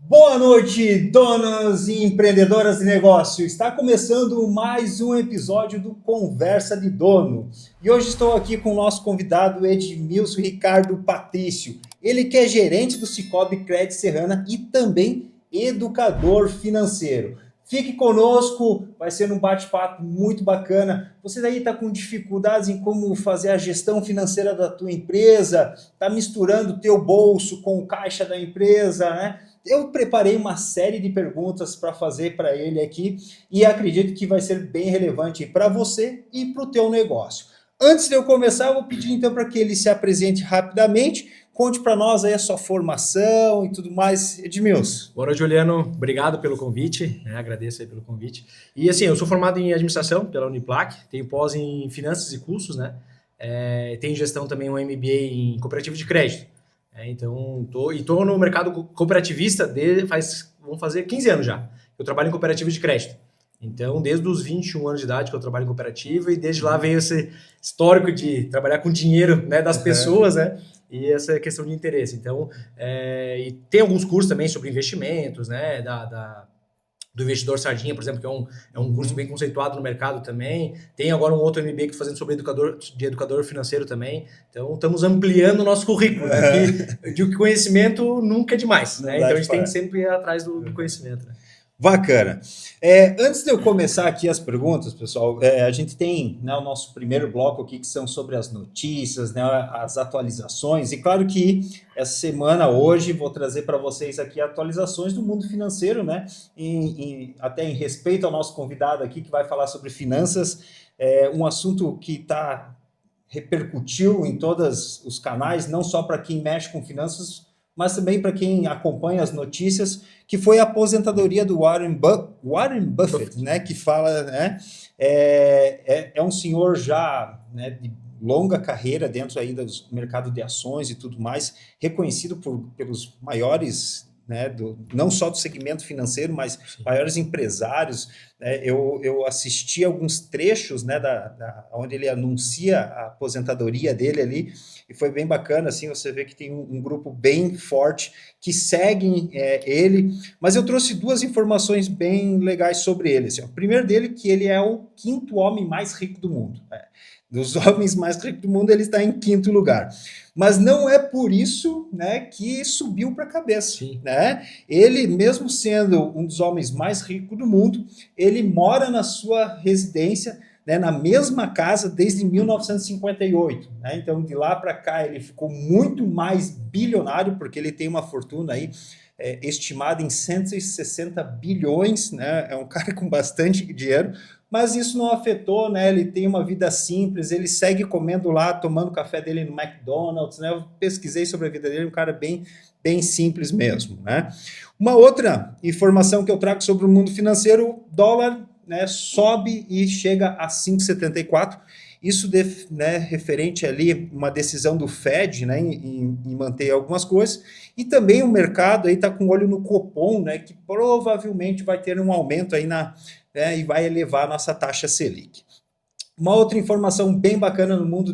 Boa noite, donos e empreendedoras de negócio. Está começando mais um episódio do Conversa de Dono. E hoje estou aqui com o nosso convidado Edmilson Ricardo Patrício. Ele que é gerente do Sicoob Crédito Serrana e também educador financeiro. Fique conosco, vai ser um bate-papo muito bacana. Você daí está com dificuldades em como fazer a gestão financeira da tua empresa, está misturando o teu bolso com o caixa da empresa, né? Eu preparei uma série de perguntas para fazer para ele aqui e acredito que vai ser bem relevante para você e para o teu negócio. Antes de eu começar, eu vou pedir então para que ele se apresente rapidamente, conte para nós aí a sua formação e tudo mais. Edmilson. Boa noite, Juliano. Obrigado pelo convite, agradeço aí pelo convite. E assim, eu sou formado em administração pela Uniplac, tenho pós em finanças e cursos, tenho gestão também, um MBA em cooperativa de crédito. Então, estou no mercado cooperativista vão fazer 15 anos já. Eu trabalho em cooperativa de crédito. Então, desde os 21 anos de idade que eu trabalho em cooperativa e desde lá veio esse histórico de trabalhar com dinheiro, das pessoas, e essa questão de interesse. Então, e tem alguns cursos também sobre investimentos, do investidor sardinha, por exemplo, que é um curso bem conceituado no mercado também. Tem agora um outro MBA que estou fazendo sobre educador financeiro também. Então, estamos ampliando o nosso currículo. De conhecimento nunca é demais, Então, a gente tem que sempre ir atrás do conhecimento, Bacana. Antes de eu começar aqui as perguntas, pessoal, a gente tem o nosso primeiro bloco aqui que são sobre as notícias, as atualizações. E claro que essa semana, hoje, vou trazer para vocês aqui atualizações do mundo financeiro, até em respeito ao nosso convidado aqui que vai falar sobre finanças, um assunto que repercutiu em todos os canais, não só para quem mexe com finanças, mas também para quem acompanha as notícias, que foi a aposentadoria do Warren Buffett, que fala, é um senhor já de longa carreira dentro ainda do mercado de ações e tudo mais, reconhecido pelos maiores, não só do segmento financeiro, mas Sim. Maiores empresários. Eu assisti alguns trechos, onde ele anuncia a aposentadoria dele ali, e foi bem bacana, assim, você vê que tem um grupo bem forte que seguem ele, mas eu trouxe duas informações bem legais sobre ele. Assim, o primeiro dele, que ele é o quinto homem mais rico do mundo. Dos homens mais ricos do mundo, ele está em quinto lugar. Mas não é por isso que subiu para a cabeça. Ele, mesmo sendo um dos homens mais ricos do mundo, ele mora na sua residência, na mesma casa desde 1958. Então, de lá para cá, ele ficou muito mais bilionário, porque ele tem uma fortuna aí estimada em 160 bilhões. É um cara com bastante dinheiro, mas isso não afetou, ele tem uma vida simples, ele segue comendo lá, tomando o café dele no McDonald's, Eu pesquisei sobre a vida dele, um cara bem, bem simples mesmo, Uma outra informação que eu trago sobre o mundo financeiro, o dólar sobe e chega a 5,74, isso referente ali uma decisão do Fed, em manter algumas coisas, e também o mercado aí está com olho no Copom, que provavelmente vai ter um aumento aí e vai elevar a nossa taxa Selic. Uma outra informação bem bacana no mundo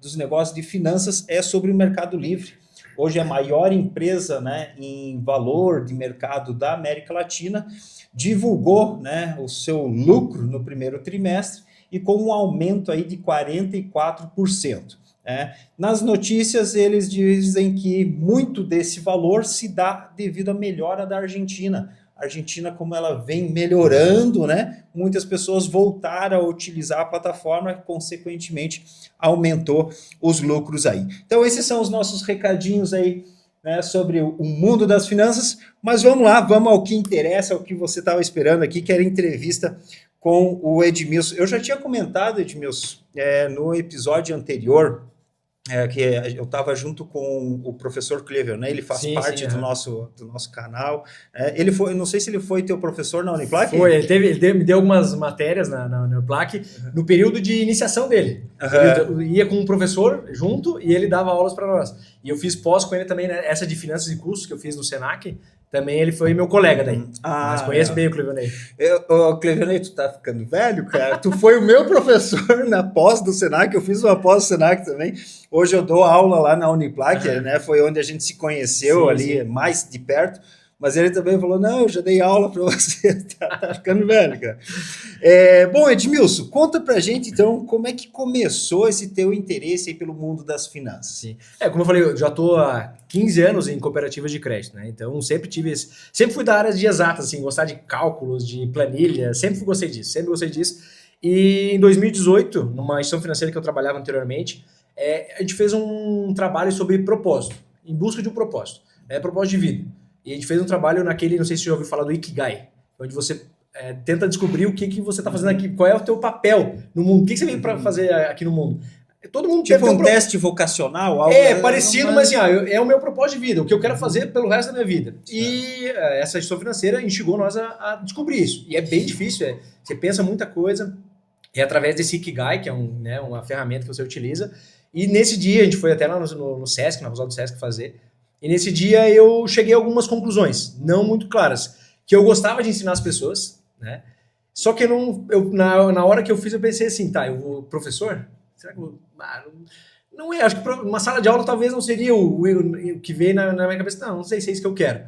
dos negócios de finanças é sobre o Mercado Livre. Hoje é a maior empresa em valor de mercado da América Latina, divulgou o seu lucro no primeiro trimestre e com um aumento aí de 44%. Nas notícias, eles dizem que muito desse valor se dá devido à melhora da Argentina. A Argentina, como ela vem melhorando, muitas pessoas voltaram a utilizar a plataforma e, consequentemente, aumentou os lucros aí. Então, esses são os nossos recadinhos aí, sobre o mundo das finanças, mas vamos lá, vamos ao que interessa, ao que você estava esperando aqui, que era a entrevista com o Edmilson. Eu já tinha comentado, Edmilson, no episódio anterior, que eu estava junto com o professor Clever, ele faz parte do nosso canal. Ele foi, não sei se ele foi teu professor na Uniplac? Foi, ele me deu algumas matérias na Uniplac no período de iniciação dele. Ele ia com um professor junto e ele dava aulas para nós. E eu fiz pós com ele também, essa de finanças e cursos que eu fiz no Senac. Também ele foi meu colega daí. Mas conheço bem o Clevenei. Clevenei, tu tá ficando velho, cara? Tu foi o meu professor na pós do Senac, eu fiz uma pós do Senac também. Hoje eu dou aula lá na Uniplac, Foi onde a gente se conheceu mais de perto. mas ele também falou, não, eu já dei aula para você, tá ficando velho, cara. Bom, Edmilson, conta pra gente, então, como é que começou esse teu interesse aí pelo mundo das finanças? Sim. Como eu falei, eu já estou há 15 anos em cooperativas de crédito, né? Então, sempre fui da área de exatas, assim, gostar de cálculos, de planilha, sempre gostei disso. E em 2018, numa instituição financeira que eu trabalhava anteriormente, a gente fez um trabalho sobre propósito, em busca de um propósito, propósito de vida. E a gente fez um trabalho naquele, não sei se você já ouviu falar do Ikigai, onde você tenta descobrir o que você está fazendo aqui, qual é o teu papel no mundo, o que você veio para fazer aqui no mundo. Todo mundo tipo um teste vocacional? Algo parecido, mas assim, é o meu propósito de vida, o que eu quero fazer pelo resto da minha vida. E essa instituição financeira instigou nós a descobrir isso. E é bem difícil, você pensa muita coisa, através desse Ikigai, que é uma ferramenta que você utiliza. E nesse dia, a gente foi até lá no Sesc, na Rosal do Sesc fazer, e nesse dia eu cheguei a algumas conclusões, não muito claras, que eu gostava de ensinar as pessoas, né? Só que na hora que eu fiz, eu pensei assim, eu vou professor? Será que eu... não é, acho que uma sala de aula talvez não seria o que veio na minha cabeça, não sei se é isso que eu quero.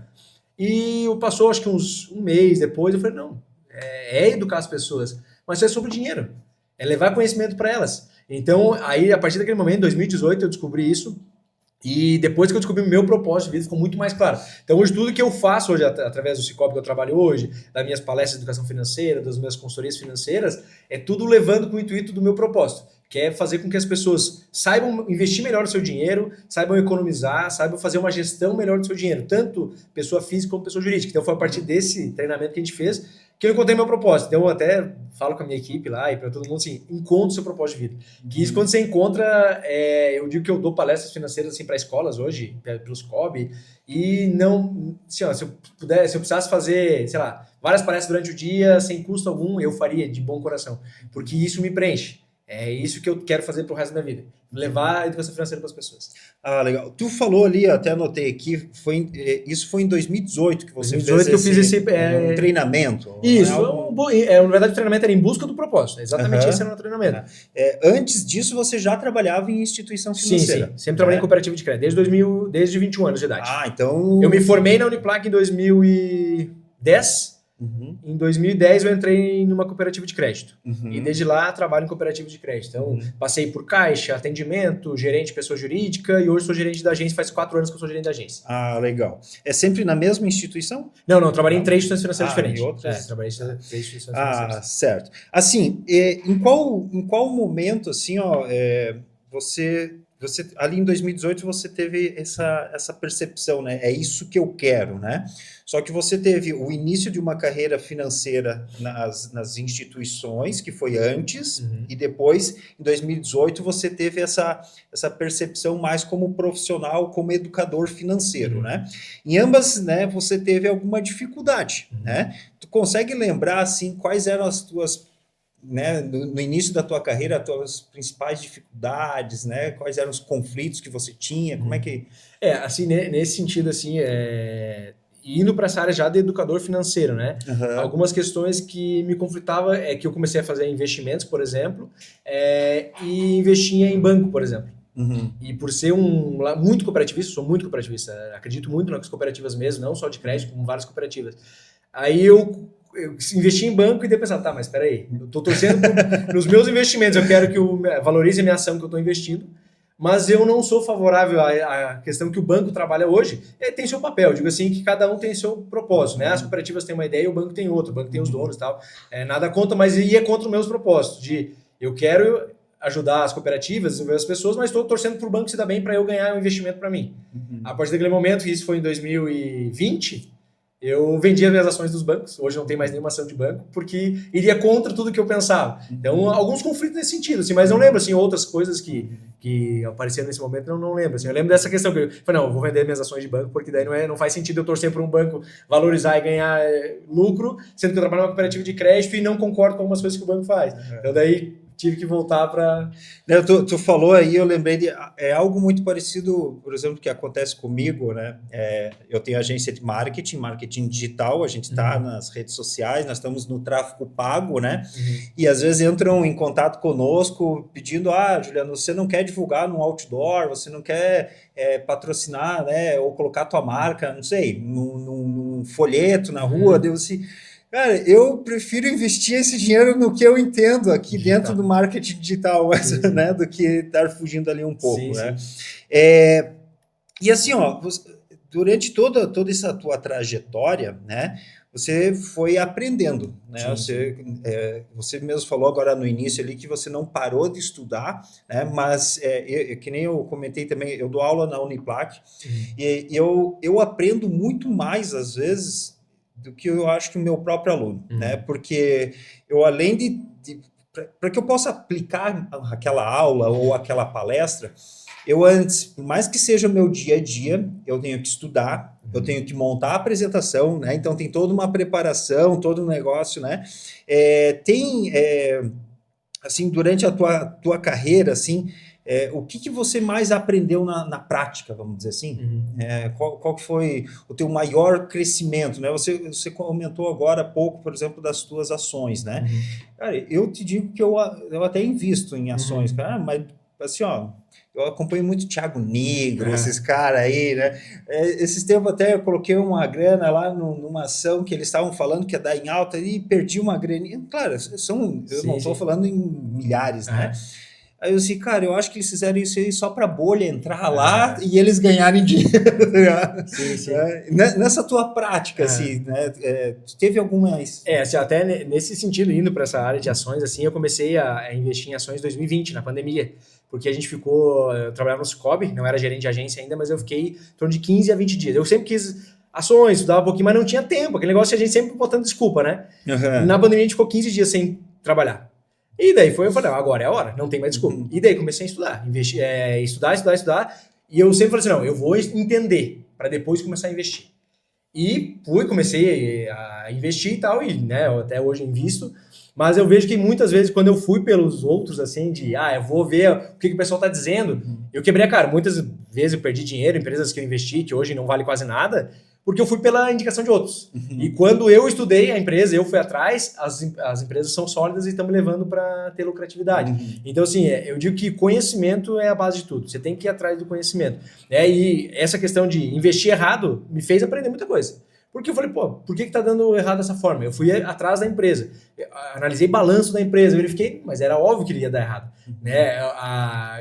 E passou acho que um mês depois, eu falei, não, é educar as pessoas, mas isso é sobre dinheiro, é levar conhecimento para elas. Então, aí, a partir daquele momento, em 2018, eu descobri isso, e depois que eu descobri o meu propósito de vida, ficou muito mais claro. Então, hoje, tudo que eu faço hoje, através do Cicobi que eu trabalho hoje, das minhas palestras de educação financeira, das minhas consultorias financeiras, é tudo levando com o intuito do meu propósito, que é fazer com que as pessoas saibam investir melhor o seu dinheiro, saibam economizar, saibam fazer uma gestão melhor do seu dinheiro, tanto pessoa física como pessoa jurídica. Então, foi a partir desse treinamento que a gente fez que eu encontrei meu propósito. Então, eu até falo com a minha equipe lá e para todo mundo assim, encontre o seu propósito de vida. Que isso, quando você encontra, eu digo que eu dou palestras financeiras assim, para escolas hoje, pelos COB, e não, assim, se eu precisasse fazer, sei lá, várias palestras durante o dia, sem custo algum, eu faria de bom coração, porque isso me preenche. É isso que eu quero fazer pro resto da minha vida. Levar a educação financeira para as pessoas. Ah, legal. Tu falou ali, até anotei aqui, isso foi em 2018 que você 2018 fez que eu fiz esse um treinamento. Isso, na verdade o treinamento era em busca do propósito. Exatamente esse era o treinamento. Antes disso, você já trabalhava em instituição financeira? Sim. Sempre trabalhei em cooperativa de crédito, desde 21 anos de idade. Então... Eu me formei na Uniplac em 2010. Em 2010 eu entrei numa cooperativa de crédito. E desde lá trabalho em cooperativa de crédito. Então passei por caixa, atendimento, gerente de pessoa jurídica e hoje sou gerente da agência, faz 4 anos que eu sou gerente da agência. Ah, legal. É sempre na mesma instituição? Não, eu trabalhei em 3 instituições financeiras diferentes. Em outras? Trabalhei em 3 instituições financeiras. Certo. Assim, em qual momento, assim, você ali em 2018 você teve essa percepção, né? É isso que eu quero, né? Só que você teve o início de uma carreira financeira nas instituições, que foi antes, e depois, em 2018, você teve essa percepção mais como profissional, como educador financeiro, né? Em ambas, né, você teve alguma dificuldade, né? Tu consegue lembrar, assim, quais eram as tuas, né, no início da tua carreira, as tuas principais dificuldades, né? Quais eram os conflitos que você tinha? Como é que... assim, nesse sentido, assim, indo para essa área já de educador financeiro, né? Algumas questões que me conflitavam é que eu comecei a fazer investimentos, por exemplo, e investia em banco, por exemplo. E por ser muito cooperativista, sou muito cooperativista, acredito muito nas cooperativas mesmo, não só de crédito, como várias cooperativas. Aí eu investi em banco e daí pensar, mas espera aí, eu estou torcendo nos meus investimentos, eu quero que valorize a minha ação que eu estou investindo, mas eu não sou favorável à questão que o banco trabalha hoje. Tem seu papel, digo assim, que cada um tem seu propósito, né? As cooperativas têm uma ideia e o banco tem outra, o banco tem os donos e tal, nada contra, mas é contra os meus propósitos, eu quero ajudar as cooperativas, desenvolver as pessoas, mas estou torcendo para o banco se dar bem para eu ganhar um investimento para mim. A partir daquele momento, isso foi em 2020, eu vendi as minhas ações dos bancos, hoje não tem mais nenhuma ação de banco, porque iria contra tudo que eu pensava. Então, alguns conflitos nesse sentido, assim, mas não lembro, assim, outras coisas que apareceram nesse momento, não lembro. Assim, eu lembro dessa questão, que eu falei, não, eu vou vender minhas ações de banco, porque daí não faz sentido eu torcer para um banco valorizar e ganhar lucro, sendo que eu trabalho numa cooperativa de crédito e não concordo com algumas coisas que o banco faz. Então, daí tive que voltar para... Tu falou aí, eu lembrei de algo muito parecido, por exemplo, que acontece comigo, né? Eu tenho agência de marketing digital, a gente está nas redes sociais, nós estamos no tráfego pago, né? E às vezes entram em contato conosco pedindo, Juliano, você não quer divulgar num outdoor, você não quer patrocinar, né? Ou colocar tua marca, não sei, num folheto na rua, deu assim... Cara, eu prefiro investir esse dinheiro no que eu entendo aqui dentro do marketing digital, né, do que estar fugindo ali um pouco, né? E assim, durante toda essa tua trajetória, né, você foi aprendendo, né? Você mesmo falou agora no início ali que você não parou de estudar, né? Mas que nem eu comentei também, eu dou aula na Uniplac e eu aprendo muito mais às vezes do que eu acho que o meu próprio aluno, né? Porque eu, além para que eu possa aplicar aquela aula ou aquela palestra, eu antes, por mais que seja o meu dia a dia, eu tenho que estudar, eu tenho que montar a apresentação, né? Então tem toda uma preparação, todo um negócio, né? Assim, durante a tua carreira, assim, o que você mais aprendeu na prática, vamos dizer assim? Qual que foi o teu maior crescimento, né? Você comentou agora há pouco, por exemplo, das tuas ações, né? Cara, eu te digo que eu até invisto em ações, cara, mas assim, eu acompanho muito Thiago Nigro, esses caras aí, né? Esses tempos até eu coloquei uma grana lá numa ação que eles estavam falando que ia dar em alta e perdi uma graninha. Claro, eu não estou falando em milhares, né? Aí eu disse, cara, eu acho que eles fizeram isso aí só para a bolha entrar lá e eles ganharem dinheiro. Nessa tua prática, assim, né? Teve algumas... assim, até nesse sentido, indo para essa área de ações, assim, eu comecei a investir em ações em 2020, na pandemia, porque a gente eu trabalhava no Cicobi, não era gerente de agência ainda, mas eu fiquei em torno de 15 a 20 dias. Eu sempre quis ações, estudava um pouquinho, mas não tinha tempo, aquele negócio que a gente sempre botando desculpa, né? Na pandemia a gente ficou 15 dias sem trabalhar. E daí eu falei, agora é a hora, não tem mais desculpa. E daí comecei a estudar, estudar. E eu sempre falei assim, não, eu vou entender para depois começar a investir. E comecei a investir e tal, e né, eu até hoje invisto. Mas eu vejo que muitas vezes, quando eu fui pelos outros, assim, eu vou ver o que o pessoal está dizendo, eu quebrei a cara. Muitas vezes eu perdi dinheiro em empresas que eu investi, que hoje não vale quase nada, porque eu fui pela indicação de outros. E quando eu estudei a empresa, eu fui atrás, as empresas são sólidas e estão me levando para ter lucratividade. Então, assim, eu digo que conhecimento é a base de tudo. Você tem que ir atrás do conhecimento. E essa questão de investir errado me fez aprender muita coisa. Porque eu falei, por que tá dando errado dessa forma? Eu fui atrás da empresa, analisei balanço da empresa, verifiquei, mas era óbvio que ele ia dar errado. Né?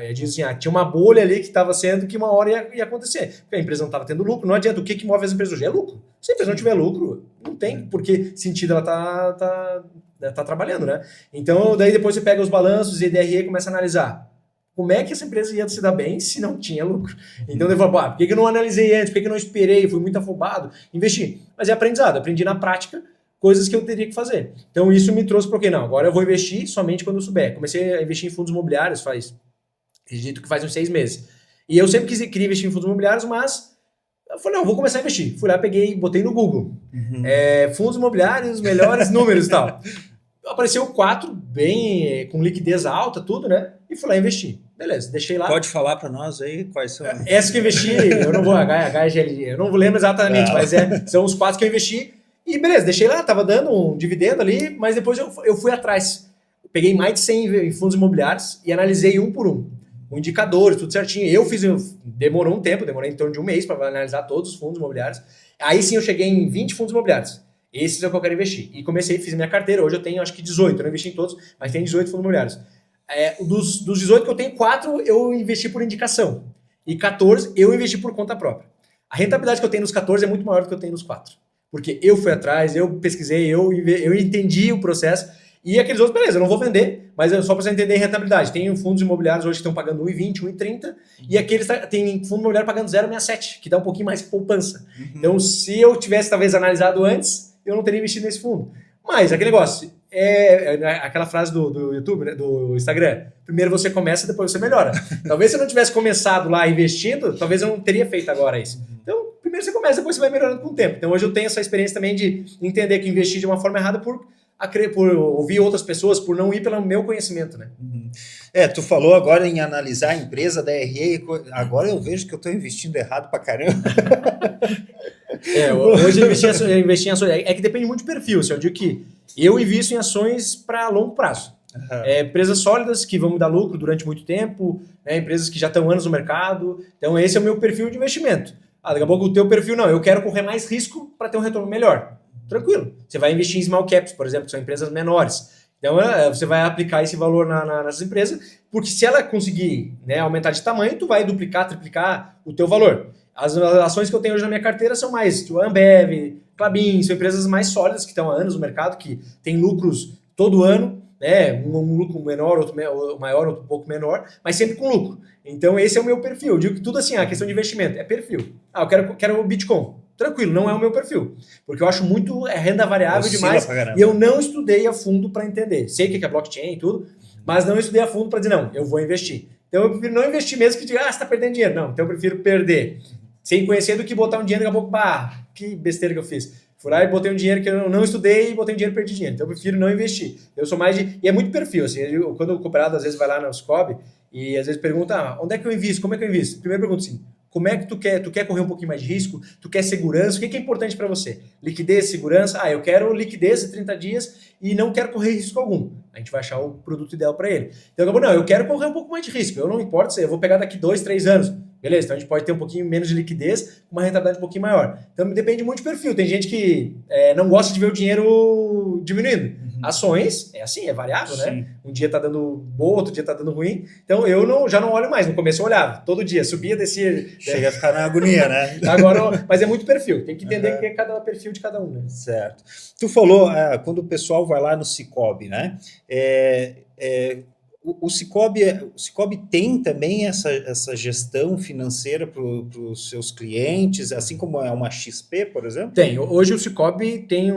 Eu disse assim, tinha uma bolha ali que estava sendo que uma hora ia acontecer. Porque a empresa não estava tendo lucro, não adianta. O que move as empresas hoje? É lucro. Se a empresa não tiver lucro, não tem por que sentido ela tá trabalhando, né? Então, daí depois você pega os balanços e DRE e começa a analisar. Como é que essa empresa ia se dar bem se não tinha lucro? Então eu falo, por que eu não analisei antes? Por que eu não esperei? Fui muito afobado? Investi. Mas é aprendizado. Aprendi na prática coisas que eu teria que fazer. Então isso me trouxe para o quê? Não, agora eu vou investir somente quando eu souber. Comecei a investir em fundos imobiliários acredito que faz uns 6 meses. E eu sempre queria investir em fundos imobiliários, mas eu falei, não, vou começar a investir. Fui lá, peguei, botei no Google. Fundos imobiliários, melhores números e tal. Apareceu 4, bem com liquidez alta, tudo, né? E fui lá investir. Beleza, deixei lá. Pode falar para nós aí quais são? Essa que eu investi, eu não vou, HGLG, eu não lembro exatamente, mas são os 4 que eu investi. E beleza, deixei lá, tava dando um dividendo ali, mas depois eu fui atrás. Peguei mais de 100 fundos imobiliários e analisei um por um. Com indicadores, tudo certinho. Demorou um tempo, demorei em torno de um mês para analisar todos os fundos imobiliários. Aí sim eu cheguei em 20 fundos imobiliários. Esses é o que eu quero investir. E fiz minha carteira. Hoje eu tenho acho que 18. Eu não investi em todos, mas tem 18 fundos imobiliários. Dos 18 que eu tenho, 4 eu investi por indicação. E 14 eu investi por conta própria. A rentabilidade que eu tenho nos 14 é muito maior do que eu tenho nos 4. Porque eu fui atrás, eu pesquisei, eu entendi o processo. E aqueles outros, beleza, eu não vou vender, mas só para você entender a rentabilidade. Tem fundos imobiliários hoje que estão pagando 1,20, 1,30, e aqueles tem fundo imobiliário pagando 0,67, que dá um pouquinho mais de poupança. Então, se eu tivesse talvez analisado antes, eu não teria investido nesse fundo. Mas aquele negócio, aquela frase do YouTube, né, do Instagram, primeiro você começa, depois você melhora. Talvez se eu não tivesse começado lá investindo, talvez eu não teria feito agora isso. Então, primeiro você começa, depois você vai melhorando com o tempo. Então, hoje eu tenho essa experiência também de entender que investir de uma forma errada por por ouvir outras pessoas, por não ir pelo meu conhecimento, né? Uhum. Tu falou agora em analisar a empresa da RE, agora eu vejo que eu estou investindo errado pra caramba. Hoje eu investi em ações, que depende muito do perfil, assim, eu digo que eu invisto em ações para longo prazo. Empresas sólidas que vão me dar lucro durante muito tempo, né, empresas que já estão anos no mercado, então esse é o meu perfil de investimento. Daqui a pouco o teu perfil não, eu quero correr mais risco para ter um retorno melhor. Tranquilo, você vai investir em small caps, por exemplo, que são empresas menores. Então, você vai aplicar esse valor nessas empresas, porque se ela conseguir, né, aumentar de tamanho, tu vai duplicar, triplicar o teu valor. As ações que eu tenho hoje na minha carteira são mais tipo Ambev, Klabin, são empresas mais sólidas que estão há anos no mercado, que têm lucros todo ano, né, um lucro menor, outro maior, outro um pouco menor, mas sempre com lucro. Então, esse é o meu perfil. Eu digo que tudo assim, a questão de investimento é perfil. Eu quero o Bitcoin. Tranquilo, não é o meu perfil. Porque eu acho muito renda variável demais e eu não estudei a fundo para entender. Sei o que é blockchain e tudo, mas não estudei a fundo para dizer, não, eu vou investir. Então eu prefiro não investir mesmo que diga, você está perdendo dinheiro. Não, então eu prefiro perder sem conhecer do que botar um dinheiro e daqui a pouco, que besteira que eu fiz. Fui lá e botei um dinheiro que eu não estudei e botei um dinheiro e perdi dinheiro. Então eu prefiro não investir. Eu sou mais de... E é muito perfil, assim. Quando o cooperado às vezes vai lá na Scob e às vezes pergunta, onde é que eu invisto? Como é que eu invisto? Primeiro pergunta assim, como é que tu quer? Tu quer correr um pouquinho mais de risco? Tu quer segurança? O que é importante para você? Liquidez, segurança? Eu quero liquidez de 30 dias e não quero correr risco algum. A gente vai achar o produto ideal para ele. Então, eu quero correr um pouco mais de risco. Eu não importa se eu vou pegar daqui 2, 3 anos. Beleza, então a gente pode ter um pouquinho menos de liquidez, uma rentabilidade um pouquinho maior. Então depende muito do perfil. Tem gente que não gosta de ver o dinheiro diminuindo. Ações, é assim, é variável, né? Um dia tá dando boa, outro dia tá dando ruim. Então eu já não olho mais. No começo eu olhava, todo dia, subia, descia. Chega a ficar na agonia, né? Agora, mas é muito perfil. Tem que entender que é cada perfil de cada um, né? Certo. Tu falou, quando o pessoal vai lá no Cicobi, né? O Cicobi tem também essa gestão financeira para os seus clientes, assim como é uma XP, por exemplo? Tem. Hoje o Cicobi tem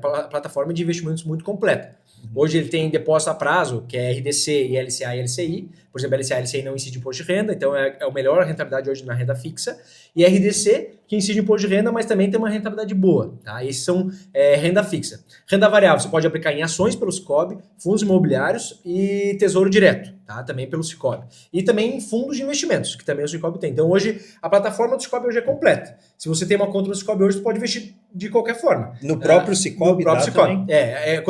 plataforma de investimentos muito completa. Hoje ele tem depósito a prazo, que é RDC e LCA e LCI. Por exemplo, LCA e LCI não incide imposto de renda, então é a melhor rentabilidade hoje na renda fixa. E RDC, que incide imposto de renda, mas também tem uma rentabilidade boa. Tá? Esses são renda fixa. Renda variável, você pode aplicar em ações pelo Cicobi, fundos imobiliários e tesouro direto, tá? Também pelo Cicobi. E também em fundos de investimentos, que também o Cicobi tem. Então hoje, a plataforma do Cicobi hoje é completa. Se você tem uma conta no Cicobi hoje, você pode investir de qualquer forma. No próprio Cicobi? No próprio Cicobi.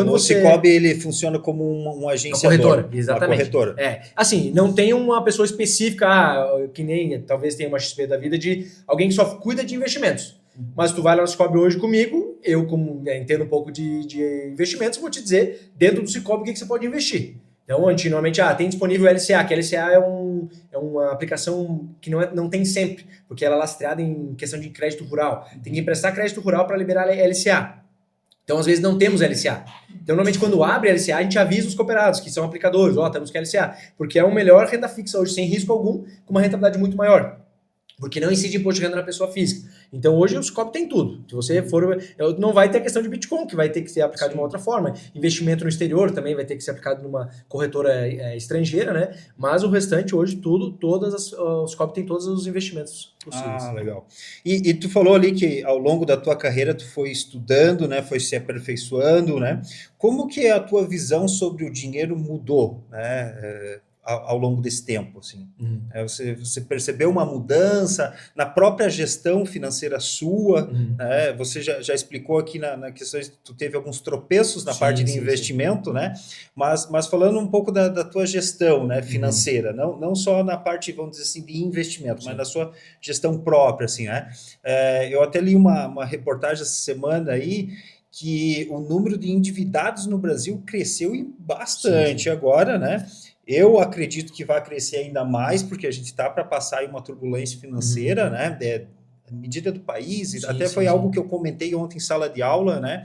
O Cicobi ele funciona como uma agência corretora, exatamente. Uma corretora. Assim, não tem uma pessoa específica, que nem talvez tenha uma XP da vida, de alguém que só cuida de investimentos. Mas tu vai lá no Cicobi hoje comigo, eu como entendo um pouco de investimentos, vou te dizer, dentro do Cicobi, o que você pode investir. Então, normalmente, tem disponível o LCA, que LCA é uma aplicação que não tem sempre, porque ela é lastreada em questão de crédito rural. Tem que emprestar crédito rural para liberar LCA. Então, às vezes, não temos LCA. Então, normalmente, quando abre LCA, a gente avisa os cooperados, que são aplicadores, temos que LCA, porque é uma melhor renda fixa hoje, sem risco algum, com uma rentabilidade muito maior. Porque não incide imposto de renda na pessoa física. Então, hoje, o Cicobi tem tudo. Se você for... Não vai ter a questão de Bitcoin, que vai ter que ser aplicado de uma outra forma. Investimento no exterior também vai ter que ser aplicado numa corretora estrangeira, né? Mas o restante, hoje, o Cicobi tem todos os investimentos possíveis. Legal. E tu falou ali que, ao longo da tua carreira, tu foi estudando, né? Foi se aperfeiçoando, né? Como que a tua visão sobre o dinheiro mudou, né? Ao longo desse tempo, assim. Você percebeu uma mudança na própria gestão financeira sua, né? Você já explicou aqui na questão de tu teve alguns tropeços na parte de investimento, né? Mas falando um pouco da tua gestão, né, financeira, não só na parte, vamos dizer assim, de investimento, mas na sua gestão própria, assim, né? Eu até li uma reportagem essa semana aí, que o número de endividados no Brasil cresceu bastante agora, né? Eu acredito que vai crescer ainda mais, porque a gente está para passar aí uma turbulência financeira, né? A medida do país, foi algo que eu comentei ontem em sala de aula, né?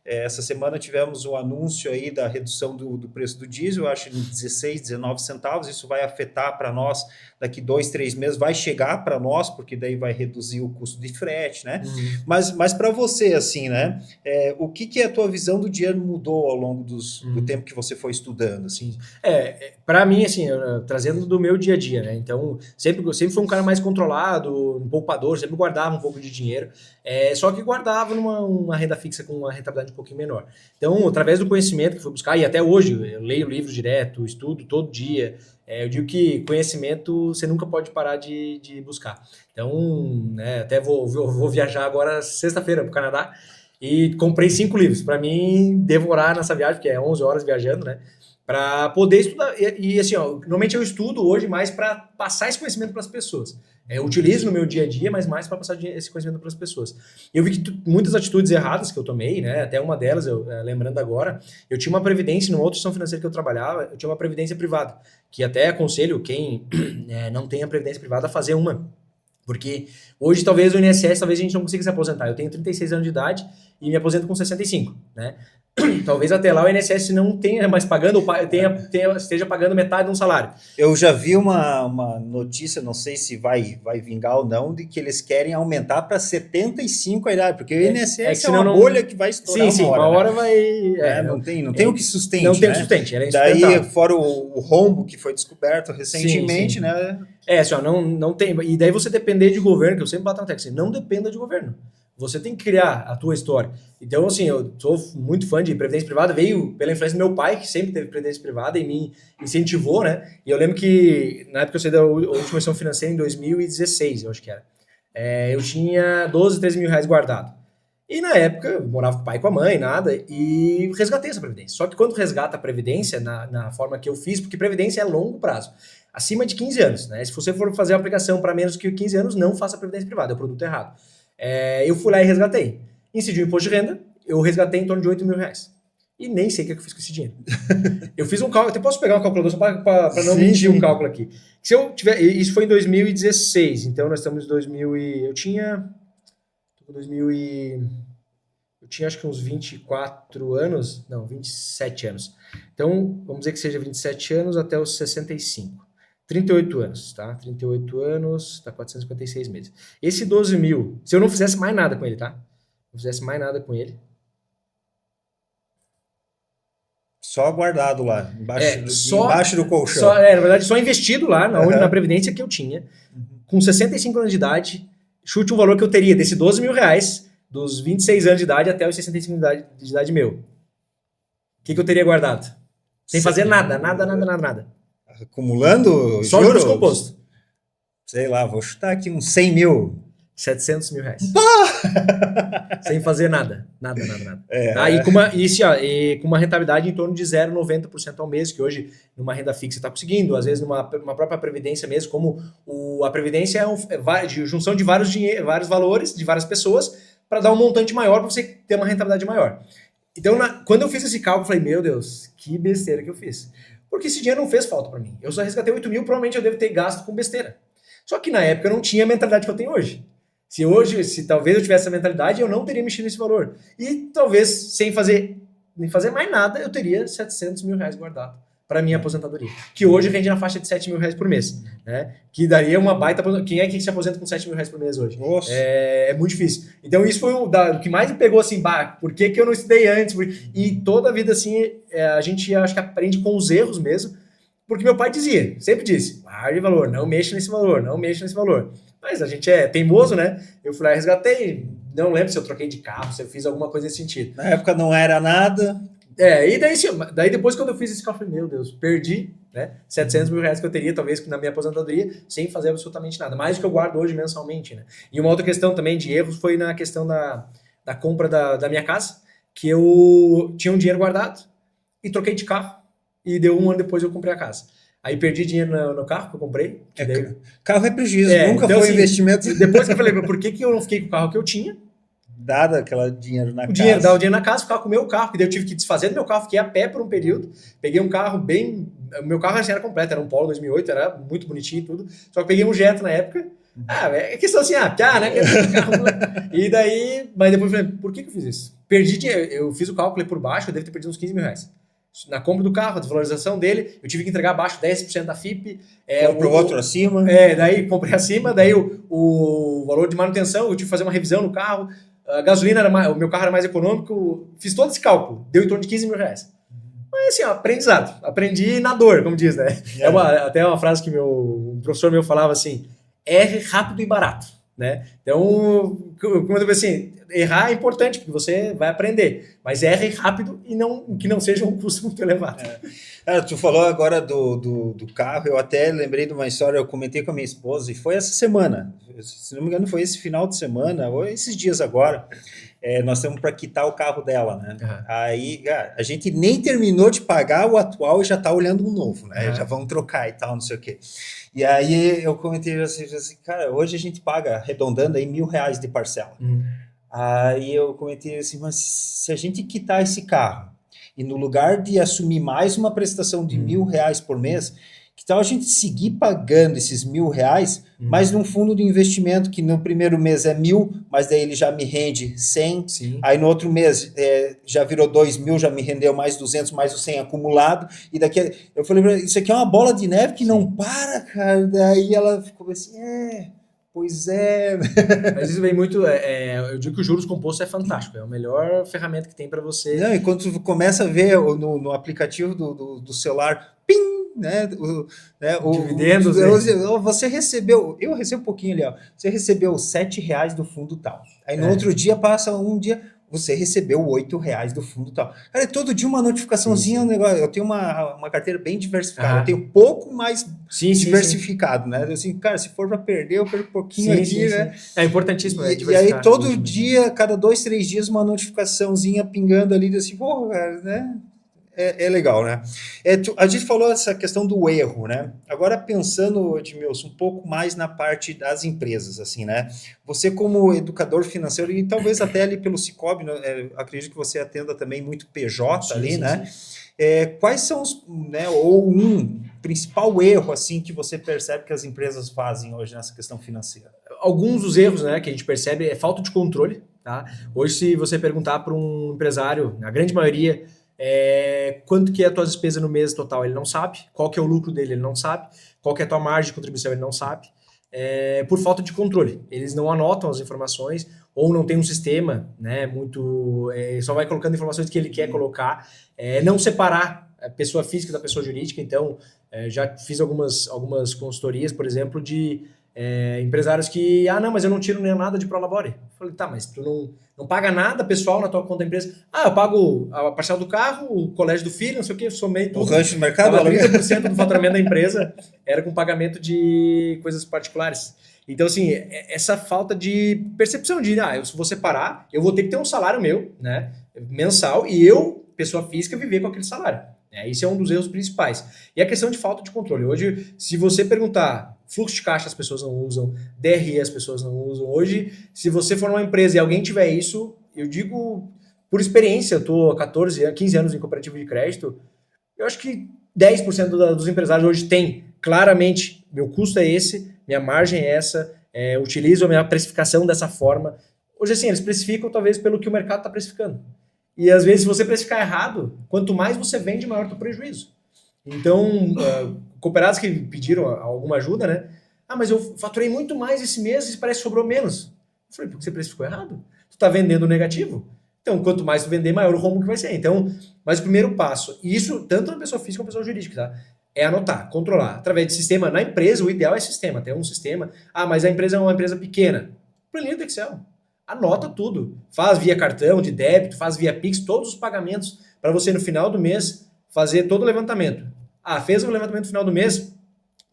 Essa semana tivemos o anúncio aí da redução do preço do diesel, eu acho em 16, 19 centavos, isso vai afetar para nós daqui 2, 3 meses, vai chegar para nós, porque daí vai reduzir o custo de frete, né? Mas para você, assim, né? O que a tua visão do dinheiro mudou ao longo do tempo que você foi estudando, assim? Para mim, assim, trazendo do meu dia a dia, né? Então, sempre fui um cara mais controlado, um poupador, sempre guardava um pouco de dinheiro, só que guardava numa renda fixa com uma rentabilidade um pouquinho menor. Então, através do conhecimento que eu fui buscar, e até hoje eu leio livros direto, estudo todo dia, eu digo que conhecimento você nunca pode parar de buscar. Então, né, até vou viajar agora sexta-feira para o Canadá e comprei 5 livros para mim devorar nessa viagem, que é 11 horas viajando, né? Para poder estudar. E assim, ó, normalmente eu estudo hoje mais para passar esse conhecimento para as pessoas. Eu utilizo no meu dia a dia, mas mais para passar esse conhecimento para as pessoas. Eu vi que muitas atitudes erradas que eu tomei, né? Até uma delas, lembrando agora, eu tinha uma previdência, numa outra instituição financeira que eu trabalhava, eu tinha uma previdência privada, que até aconselho quem não tenha previdência privada a fazer uma. Porque hoje, talvez o INSS, talvez a gente não consiga se aposentar. Eu tenho 36 anos de idade e me aposento com 65, né? Talvez até lá o INSS não tenha mais pagando, ou esteja pagando metade de um salário. Eu já vi uma notícia, não sei se vai vingar ou não, de que eles querem aumentar para 75 a idade, porque o INSS é uma bolha que vai estourar uma hora, né? Vai... não tem o que sustente. Não tem o que sustente, era daí, fora o rombo que foi descoberto recentemente, né? Assim, não tem... E daí você depender de governo, que eu sempre bato na tecla, assim, não dependa de governo. Você tem que criar a tua história. Então, assim, eu sou muito fã de previdência privada, veio pela influência do meu pai, que sempre teve previdência privada e me incentivou, né? E eu lembro que, na época eu saí da última instituição financeira em 2016, eu acho que era. Eu tinha 12, 13 mil reais guardado. E na época, eu morava com o pai e com a mãe, nada, e resgatei essa previdência. Só que quando resgata a previdência, na forma que eu fiz, porque previdência é longo prazo, acima de 15 anos, né? Se você for fazer uma aplicação para menos que 15 anos, não faça previdência privada, é o produto errado. Eu fui lá e resgatei. Incidi o imposto de renda, eu resgatei em torno de 8 mil reais. E nem sei o que eu fiz com esse dinheiro. Eu fiz um cálculo, até posso pegar um calculador só para não mentir um cálculo aqui. Se eu tiver, isso foi em 2016, então nós estamos em 2000 e... Eu tinha acho que uns 24 anos, não, 27 anos. Então, vamos dizer que seja 27 anos até os 65. 38 anos, tá? 38 anos, tá 456 meses. Esse 12 mil, se eu não fizesse mais nada com ele, tá? Não fizesse mais nada com ele. Só guardado lá, embaixo do colchão. Na verdade, só investido lá, na previdência que eu tinha. Com 65 anos de idade, chute um valor que eu teria desse 12 mil reais, dos 26 anos de idade até os 65 anos de idade meu. O que eu teria guardado? Sem fazer nada. Acumulando só juros compostos. Sei lá, vou chutar aqui uns 100 mil. 700 mil reais. Sem fazer nada. Nada. E com uma rentabilidade em torno de 0,90% ao mês, que hoje numa renda fixa está conseguindo, às vezes numa própria previdência mesmo, como a previdência é de junção de vários valores, de várias pessoas, para dar um montante maior, para você ter uma rentabilidade maior. Então, quando eu fiz esse cálculo, eu falei, meu Deus, que besteira que eu fiz. Porque esse dinheiro não fez falta para mim. Eu só resgatei 8 mil, provavelmente eu devo ter gasto com besteira. Só que na época eu não tinha a mentalidade que eu tenho hoje. Se talvez eu tivesse essa mentalidade, eu não teria mexido nesse valor. E talvez, sem fazer mais nada, eu teria 700 mil reais guardado para minha aposentadoria. Que hoje rende na faixa de 7 mil reais por mês. Né? Que daria uma baita... Quem é que se aposenta com 7 mil reais por mês hoje? Nossa. É muito difícil. Então isso foi o que mais me pegou assim, por que eu não estudei antes? E toda a vida assim, a gente acho que aprende com os erros mesmo. Porque meu pai sempre disse, guarde valor, não mexa nesse valor. Mas a gente é teimoso, né? Eu fui lá e resgatei. Não lembro se eu troquei de carro, se eu fiz alguma coisa nesse sentido. Na época não era nada. E daí depois quando eu fiz esse cálculo, meu Deus, perdi, né? 700 mil reais que eu teria, talvez, na minha aposentadoria, sem fazer absolutamente nada. Mais do que eu guardo hoje mensalmente, né? E uma outra questão também de erros foi na questão da compra da minha casa, que eu tinha um dinheiro guardado e troquei de carro. E deu um ano depois eu comprei a casa. Aí perdi dinheiro no carro que eu comprei. Carro é prejuízo, nunca então, foi investimento. Depois que eu falei, por que eu não fiquei com o carro que eu tinha? Dado aquele dinheiro na casa. Dar o dinheiro na casa, ficar com o meu carro, porque daí eu tive que desfazer do meu carro, fiquei a pé por um período. Peguei um carro bem... O meu carro assim, era completo, era um Polo 2008, era muito bonitinho e tudo. Só que peguei um Jetta na época. É questão assim, né? E daí... Mas depois eu falei, por que eu fiz isso? Perdi dinheiro. Eu fiz o cálculo por baixo, eu devo ter perdido uns 15 mil reais. Na compra do carro, a desvalorização dele, eu tive que entregar abaixo 10% da FIP. Comprou outro acima. Daí comprei acima, daí o valor de manutenção, eu tive que fazer uma revisão no carro, a gasolina, o meu carro era mais econômico, fiz todo esse cálculo, deu em torno de 15 mil reais. Mas assim, aprendizado, aprendi na dor, como diz, né? Até uma frase que um professor meu falava assim, erre rápido e barato. né? Então, como eu falei assim, errar é importante, porque você vai aprender, mas erre rápido e que não seja um custo muito elevado. Tu falou agora do carro, eu até lembrei de uma história, eu comentei com a minha esposa, e foi essa semana, se não me engano foi esse final de semana, ou esses dias agora, nós estamos para quitar o carro dela, né? Uhum. Aí, cara, a gente nem terminou de pagar o atual e já está olhando um novo, né? Uhum. Já vamos trocar e tal, não sei o quê. E aí eu comentei assim, cara, hoje a gente paga, arredondando aí, R$1.000 de parcela. Aí eu comentei assim, mas se a gente quitar esse carro e no lugar de assumir mais uma prestação de R$1.000 por mês, que tal a gente seguir pagando esses R$1.000, mas num fundo de investimento que no primeiro mês é 1.000, mas daí ele já me rende 100, Sim. Aí no outro mês já virou 2.000, já me rendeu mais 200, mais o 100 acumulado, e daqui eu falei, isso aqui é uma bola de neve que não para, cara. Daí ela ficou assim, pois é. Mas isso vem muito. Eu digo que o juros compostos é fantástico, é a melhor ferramenta que tem para você. Não, e quando tu começa a ver no aplicativo do celular, pim, né? Dividendos. Você recebeu, eu recebo um pouquinho ali, ó. Você recebeu R$7 do fundo tal. Aí no outro dia passa um dia, você recebeu R$8 do fundo tal. Cara, todo dia uma notificaçãozinha, um negócio. Eu tenho uma carteira bem diversificada, eu tenho pouco mais diversificado, né? Assim, cara, se for para perder, eu perco um pouquinho aqui, né? Sim. É importantíssimo. E aí todo dia, cada 2, 3 dias, uma notificaçãozinha pingando ali, assim, porra, cara, né? É legal, né? A gente falou essa questão do erro, né? Agora pensando, Edmilson, um pouco mais na parte das empresas, assim, né? Você como educador financeiro e talvez até ali pelo Cicobi, acredito que você atenda também muito PJ ali, né? Quais são os, né, ou um principal erro, assim, que você percebe que as empresas fazem hoje nessa questão financeira? Alguns dos erros, né, que a gente percebe é falta de controle, tá? Hoje, se você perguntar para um empresário, a grande maioria, quanto que é a tua despesa no mês total, ele não sabe. Qual que é o lucro dele, ele não sabe. Qual que é a tua margem de contribuição, ele não sabe. Por falta de controle. Eles não anotam as informações ou não tem um sistema, né, muito... só vai colocando informações que ele quer colocar. Não separar a pessoa física da pessoa jurídica. Então, já fiz algumas consultorias, por exemplo, de empresários que, não, mas eu não tiro nem nada de Prolabore. Eu falei, tá, mas tu não paga nada pessoal na tua conta da empresa? Eu pago a parcela do carro, o colégio do filho, não sei o que, somei tudo. O rancho do mercado? 30% do faturamento da empresa era com pagamento de coisas particulares. Então, assim, essa falta de percepção de, eu vou separar, eu vou ter que ter um salário meu, né, mensal, e eu, pessoa física, viver com aquele salário. Esse é um dos erros principais. E a questão de falta de controle. Hoje, se você perguntar, fluxo de caixa as pessoas não usam, DRE as pessoas não usam. Hoje, se você for numa empresa e alguém tiver isso, eu digo por experiência, eu estou há 15 anos em cooperativa de crédito, eu acho que 10% dos empresários hoje tem claramente, meu custo é esse, minha margem é essa, utilizo a minha precificação dessa forma. Hoje, assim, eles precificam talvez pelo que o mercado está precificando. E às vezes, se você precificar errado, quanto mais você vende, maior o prejuízo. Então, cooperados que pediram alguma ajuda, né? Mas eu faturei muito mais esse mês e parece que sobrou menos. Eu falei, porque você precificou errado? Tu está vendendo negativo? Então, quanto mais tu vender, maior o rombo que vai ser. Então, mas o primeiro passo, e isso tanto na pessoa física como na pessoa jurídica, tá? É anotar, controlar. Através de sistema, na empresa, o ideal é sistema, ter um sistema. Mas a empresa é uma empresa pequena. Planilha do Excel. Anota tudo. Faz via cartão de débito, faz via Pix, todos os pagamentos, para você no final do mês fazer todo o levantamento. Fez o levantamento no final do mês,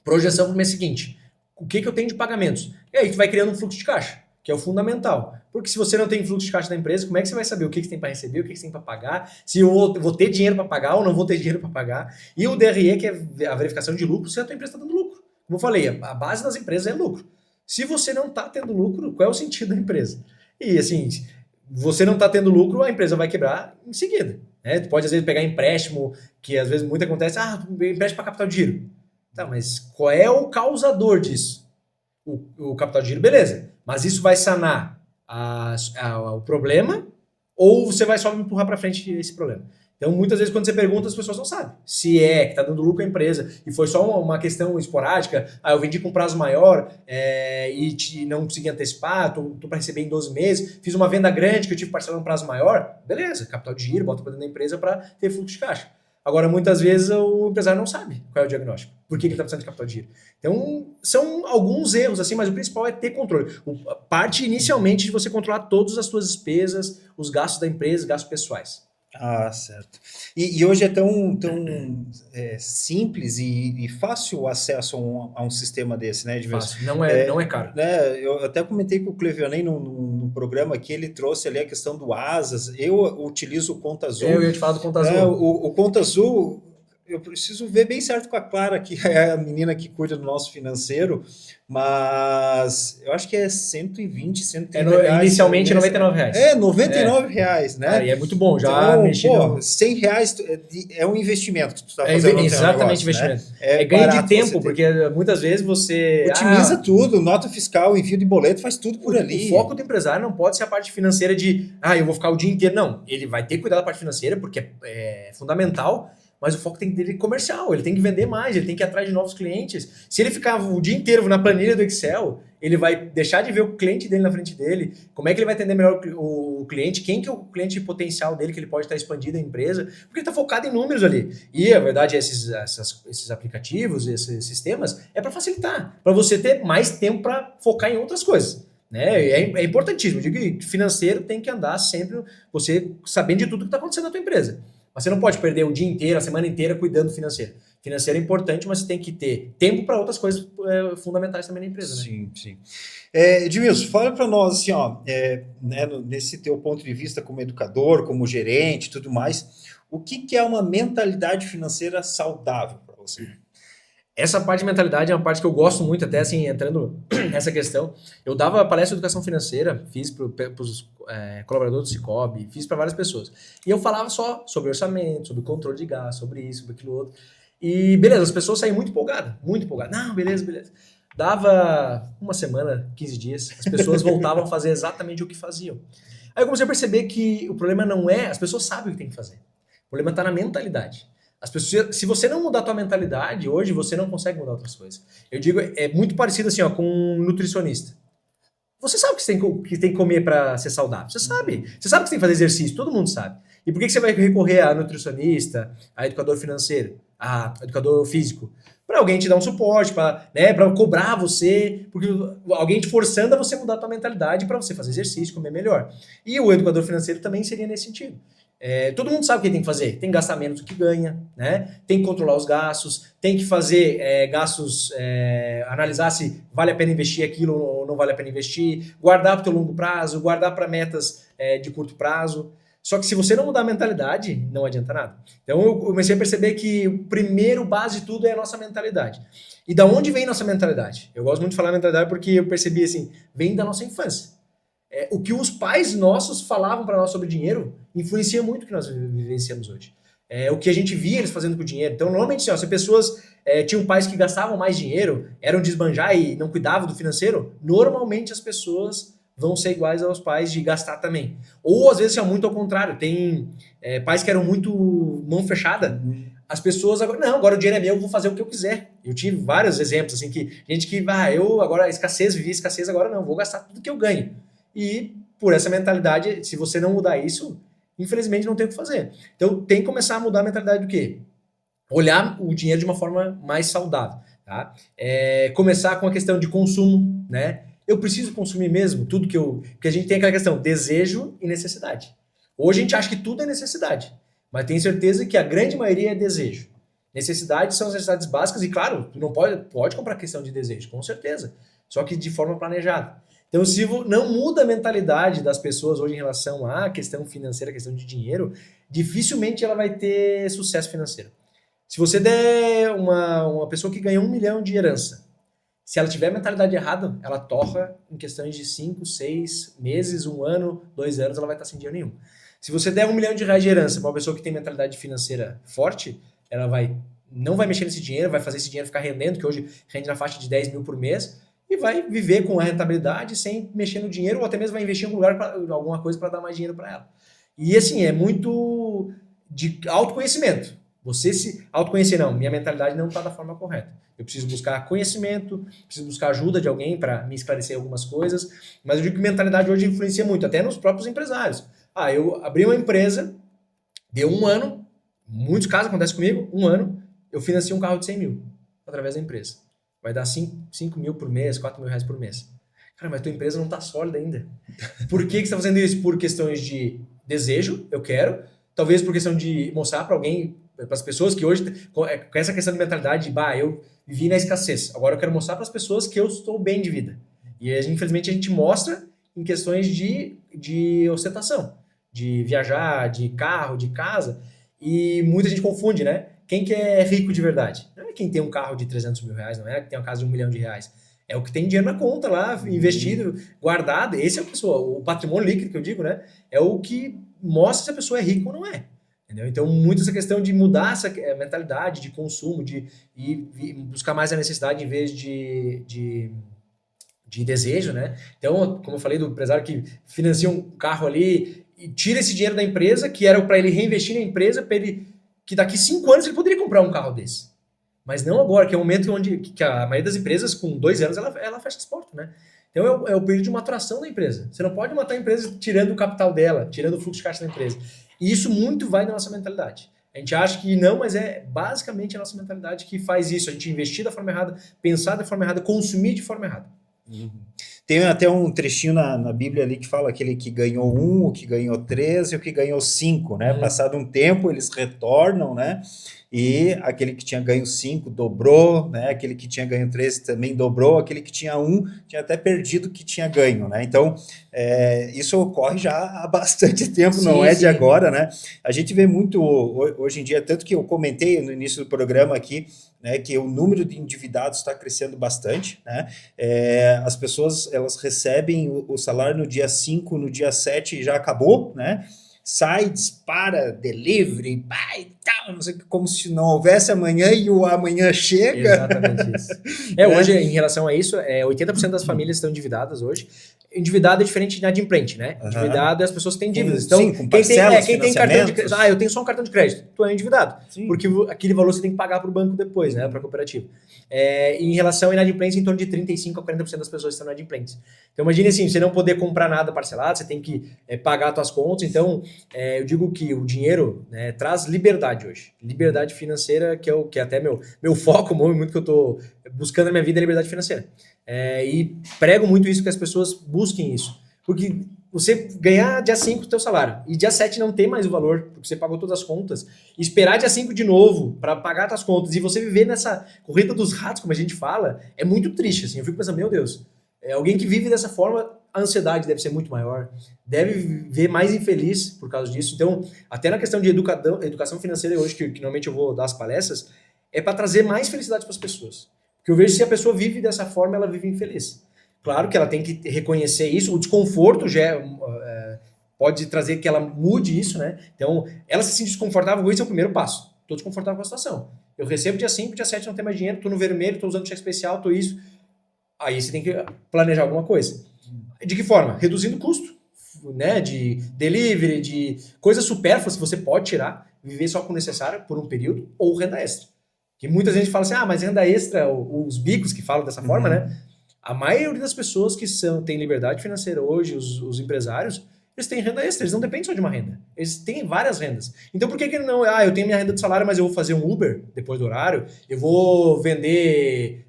projeção para o mês seguinte. O que eu tenho de pagamentos? E aí tu vai criando um fluxo de caixa, que é o fundamental. Porque se você não tem fluxo de caixa da empresa, como é que você vai saber o que você tem para receber, o que você tem para pagar, se eu vou ter dinheiro para pagar ou não vou ter dinheiro para pagar. E o DRE, que é a verificação de lucro, se a tua empresa está dando lucro. Como eu falei, a base das empresas é lucro. Se você não está tendo lucro, qual é o sentido da empresa? E assim, você não está tendo lucro, a empresa vai quebrar em seguida. Tu pode às vezes pegar empréstimo, que às vezes muito acontece, empréstimo para capital de giro. Tá, mas qual é o causador disso? O capital de giro, beleza. Mas isso vai sanar o problema ou você vai só empurrar para frente esse problema? Então, muitas vezes, quando você pergunta, as pessoas não sabem. Se que está dando lucro à empresa e foi só uma questão esporádica, eu vendi com prazo maior e não consegui antecipar, estou para receber em 12 meses, fiz uma venda grande que eu tive parcelado um prazo maior, beleza, capital de giro, bota para dentro da empresa para ter fluxo de caixa. Agora, muitas vezes, o empresário não sabe qual é o diagnóstico, por que ele está precisando de capital de giro. Então, são alguns erros, assim, mas o principal é ter controle. Parte inicialmente de você controlar todas as suas despesas, os gastos da empresa, gastos pessoais. Ah, certo. E hoje é tão simples e fácil o acesso a um sistema desse, né, Edmilson? Fácil, não é caro. Né, eu até comentei com o Clevianei no programa que ele trouxe ali a questão do Asas. Eu utilizo o Conta Azul. Eu ia te falar do Conta Azul. Né, o Conta Azul, eu preciso ver bem certo com a Clara, que é a menina que cuida do nosso financeiro, mas eu acho que é 120, 130 reais. Inicialmente, R$99. É, R$99, né? Ah, e é muito bom, já então, mexi. R$100 é um investimento que tu está fazendo. Exatamente, negócio, investimento. Né? É ganho de tempo, porque muitas vezes você... Otimiza tudo, nota fiscal, envio de boleto, faz tudo por ali. O foco do empresário não pode ser a parte financeira de, eu vou ficar o dia inteiro. Não, ele vai ter que cuidar da parte financeira, porque é fundamental, mas o foco tem que ter comercial, ele tem que vender mais, ele tem que ir atrás de novos clientes. Se ele ficar o dia inteiro na planilha do Excel, ele vai deixar de ver o cliente dele na frente dele, como é que ele vai atender melhor o cliente, quem que é o cliente potencial dele que ele pode estar expandindo a empresa, porque ele está focado em números ali. E a verdade é esses aplicativos, esses sistemas, é para facilitar, para você ter mais tempo para focar em outras coisas. Né? É importantíssimo. Eu digo que financeiro tem que andar sempre, você sabendo de tudo que está acontecendo na tua empresa. Mas você não pode perder o dia inteiro, a semana inteira cuidando do financeiro. Financeiro é importante, mas você tem que ter tempo para outras coisas fundamentais também na empresa. Né? Sim, sim. Edmilson, fala para nós, assim, né, nesse teu ponto de vista como educador, como gerente e tudo mais, o que é uma mentalidade financeira saudável para você? Essa parte de mentalidade é uma parte que eu gosto muito, até assim, entrando nessa questão. Eu dava palestra de educação financeira, fiz para os colaboradores do Cicobi, fiz para várias pessoas. E eu falava só sobre orçamento, sobre controle de gasto, sobre isso, sobre aquilo outro. E beleza, as pessoas saíam muito empolgadas, muito empolgadas. Não, beleza. Dava uma semana, 15 dias, as pessoas voltavam a fazer exatamente o que faziam. Aí eu comecei a perceber que o problema não é, as pessoas sabem o que tem que fazer. O problema está na mentalidade. As pessoas, se você não mudar a tua mentalidade, hoje você não consegue mudar outras coisas. Eu digo, é muito parecido assim, com um nutricionista. Você sabe que você tem que comer para ser saudável. Você sabe. Você sabe que você tem que fazer exercício, todo mundo sabe. E por que você vai recorrer a nutricionista, a educador financeiro, a educador físico? Para alguém te dar um suporte, para cobrar você, porque alguém te forçando a você mudar a tua mentalidade para você fazer exercício, comer melhor. E o educador financeiro também seria nesse sentido. Todo mundo sabe o que tem que fazer. Tem que gastar menos do que ganha, né? Tem que controlar os gastos, tem que fazer gastos, analisar se vale a pena investir aquilo ou não vale a pena investir, guardar para o teu longo prazo, guardar para metas de curto prazo. Só que se você não mudar a mentalidade, não adianta nada. Então eu comecei a perceber que o primeiro base de tudo é a nossa mentalidade. E da onde vem nossa mentalidade? Eu gosto muito de falar mentalidade porque eu percebi assim, vem da nossa infância. O que os pais nossos falavam para nós sobre dinheiro influencia muito o que nós vivenciamos hoje. O que a gente via eles fazendo com o dinheiro. Então, normalmente, se pessoas tinham pais que gastavam mais dinheiro, eram de esbanjar e não cuidavam do financeiro, normalmente as pessoas vão ser iguais aos pais de gastar também. Ou, às vezes, muito ao contrário. Tem pais que eram muito mão fechada. As pessoas agora o dinheiro é meu, eu vou fazer o que eu quiser. Eu tive vários exemplos, assim, que gente que, eu agora vivi escassez, agora não, vou gastar tudo que eu ganho. E por essa mentalidade, se você não mudar isso, infelizmente não tem o que fazer. Então tem que começar a mudar a mentalidade do quê? Olhar o dinheiro de uma forma mais saudável. Tá? Começar com a questão de consumo, né? Eu preciso consumir mesmo tudo que eu... Porque a gente tem aquela questão, desejo e necessidade. Hoje a gente acha que tudo é necessidade, mas tenho certeza que a grande maioria é desejo. Necessidades são as necessidades básicas e, claro, tu não pode comprar questão de desejo, com certeza, só que de forma planejada. Então, se não muda a mentalidade das pessoas hoje em relação à questão financeira, à questão de dinheiro, dificilmente ela vai ter sucesso financeiro. Se você der uma pessoa que ganhou 1 milhão de herança, se ela tiver a mentalidade errada, ela torra em questões de 5, 6 meses, 1 ano, 2 anos, ela vai estar sem dinheiro nenhum. Se você der R$1 milhão de herança para uma pessoa que tem mentalidade financeira forte, ela não vai mexer nesse dinheiro, vai fazer esse dinheiro ficar rendendo, que hoje rende na faixa de 10 mil por mês, e vai viver com a rentabilidade sem mexer no dinheiro, ou até mesmo vai investir em alguma coisa para dar mais dinheiro para ela. E assim, é muito de autoconhecimento. Você se autoconhecer, não, minha mentalidade não está da forma correta. Eu preciso buscar conhecimento, preciso buscar ajuda de alguém para me esclarecer algumas coisas, mas eu digo que mentalidade hoje influencia muito, até nos próprios empresários. Eu abri uma empresa, deu 1 ano, muitos casos acontece comigo, um ano, eu financio um carro de 100 mil através da empresa. Vai dar 5 mil por mês, 4 mil reais por mês. Cara, mas tua empresa não está sólida ainda. Por que você está fazendo isso? Por questões de desejo, eu quero. Talvez por questão de mostrar para alguém, para as pessoas que hoje, com essa questão de mentalidade de, eu vivi na escassez. Agora eu quero mostrar para as pessoas que eu estou bem de vida. E infelizmente a gente mostra em questões de ostentação, de viajar, de carro, de casa. E muita gente confunde, né? Quem que é rico de verdade? Não é quem tem um carro de 300 mil reais, não é quem tem uma casa de 1 milhão de reais. É o que tem dinheiro na conta lá, investido, guardado. Esse é a pessoa, o patrimônio líquido que eu digo, né? É o que mostra se a pessoa é rica ou não é. Entendeu? Então, muito essa questão de mudar essa mentalidade de consumo, de buscar mais a necessidade em vez de desejo, né? Então, como eu falei do empresário que financia um carro ali e tira esse dinheiro da empresa, que era para ele reinvestir na empresa, para ele que daqui 5 anos ele poderia comprar um carro desse. Mas não agora, que é o momento onde que a maioria das empresas, com 2 anos, ela fecha as portas, né? Então é o período de maturação da empresa. Você não pode matar a empresa tirando o capital dela, tirando o fluxo de caixa da empresa. E isso muito vai da nossa mentalidade. A gente acha que não, mas é basicamente a nossa mentalidade que faz isso. A gente investir da forma errada, pensar da forma errada, consumir de forma errada. Tem até um trechinho na Bíblia ali que fala aquele que ganhou 1, o que ganhou 3 e o que ganhou 5, né? Passado um tempo, eles retornam, né? E aquele que tinha ganho 5 dobrou, né? Aquele que tinha ganho 3 também dobrou, aquele que tinha 1 tinha até perdido o que tinha ganho, né? Então, isso ocorre já há bastante tempo, sim, não é de agora, né? A gente vê muito hoje em dia, tanto que eu comentei no início do programa aqui, né, que o número de endividados está crescendo bastante, né? As pessoas, elas recebem o salário no dia 5, no dia 7 e já acabou, né? Sai, dispara, delivery, pai, tal, não sei, como se não houvesse amanhã e o amanhã chega. Exatamente isso. Hoje, em relação a isso, 80% das famílias estão endividadas hoje. Endividado é diferente de inadimplente, né? Endividado é as pessoas que têm dívidas. Então, sim, com parcelas, quem tem cartão de crédito, eu tenho só um cartão de crédito, tu é endividado. Sim. Porque aquele valor você tem que pagar para o banco depois, né? Para a cooperativa. Em relação à inadimplência, em torno de 35% a 40% das pessoas estão inadimplentes. Então, imagine assim, você não poder comprar nada parcelado, você tem que pagar as suas contas. Então, eu digo que o dinheiro, né, traz liberdade hoje. Liberdade financeira, que é até meu foco, muito que eu estou buscando na minha vida, é liberdade financeira. E prego muito isso, que as pessoas busquem isso. Porque você ganhar dia 5 o teu salário e dia 7 não ter mais o valor, porque você pagou todas as contas, e esperar dia 5 de novo para pagar as contas, e você viver nessa corrida dos ratos, como a gente fala, é muito triste. Assim. Eu fico pensando, meu Deus, alguém que vive dessa forma, a ansiedade deve ser muito maior, deve viver mais infeliz por causa disso. Então, até na questão de educação financeira hoje, que normalmente eu vou dar as palestras, é para trazer mais felicidade para as pessoas. Porque eu vejo que se a pessoa vive dessa forma, ela vive infeliz. Claro que ela tem que reconhecer isso, o desconforto já pode trazer que ela mude isso, né? Então, ela se sentir desconfortável com isso é o primeiro passo. Estou desconfortável com a situação. Eu recebo dia 5, dia 7 não tem mais dinheiro, estou no vermelho, estou usando cheque especial, estou isso. Aí você tem que planejar alguma coisa. De que forma? Reduzindo o custo, né? De delivery, de coisas supérfluas que você pode tirar, viver só com o necessário por um período, ou renda extra. Que muita gente fala assim, mas renda extra, os bicos que falam dessa forma, né? A maioria das pessoas que têm liberdade financeira hoje, os empresários, eles têm renda extra, eles não dependem só de uma renda. Eles têm várias rendas. Então por que não, eu tenho minha renda de salário, mas eu vou fazer um Uber depois do horário, eu vou vender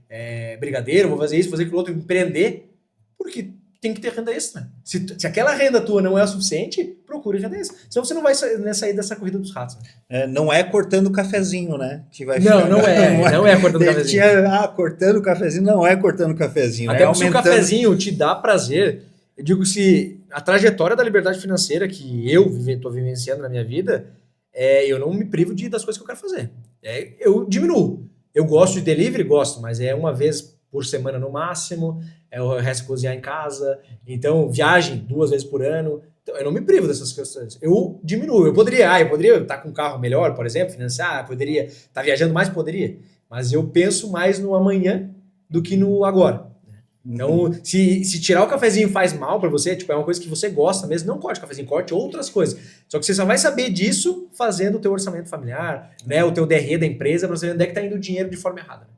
brigadeiro, vou fazer isso, fazer aquilo outro, empreender, porque tem que ter renda extra. Se aquela renda tua não é o suficiente, procure renda extra. Senão você não vai sair dessa corrida dos ratos. Né? Não é cortando o cafezinho, né? Que vai não é cortando o cafezinho. Cortando o cafezinho, não é cortando o cafezinho. Até porque se o cafezinho te dá prazer, eu digo se a trajetória da liberdade financeira que eu estou vivenciando na minha vida, eu não me privo das coisas que eu quero fazer. Eu diminuo. Eu gosto de delivery, mas é uma vez por semana no máximo, o resto cozinhar em casa, então viagem 2 vezes por ano, então eu não me privo dessas questões, eu diminuo, eu poderia estar com um carro melhor, por exemplo, financiar, poderia estar viajando mais, poderia, mas eu penso mais no amanhã do que no agora. Então, se tirar o cafezinho faz mal para você, é uma coisa que você gosta mesmo, não corte o cafezinho, corte outras coisas. Só que você só vai saber disso fazendo o teu orçamento familiar, né, o teu DRE da empresa, para você ver onde é que está indo o dinheiro de forma errada.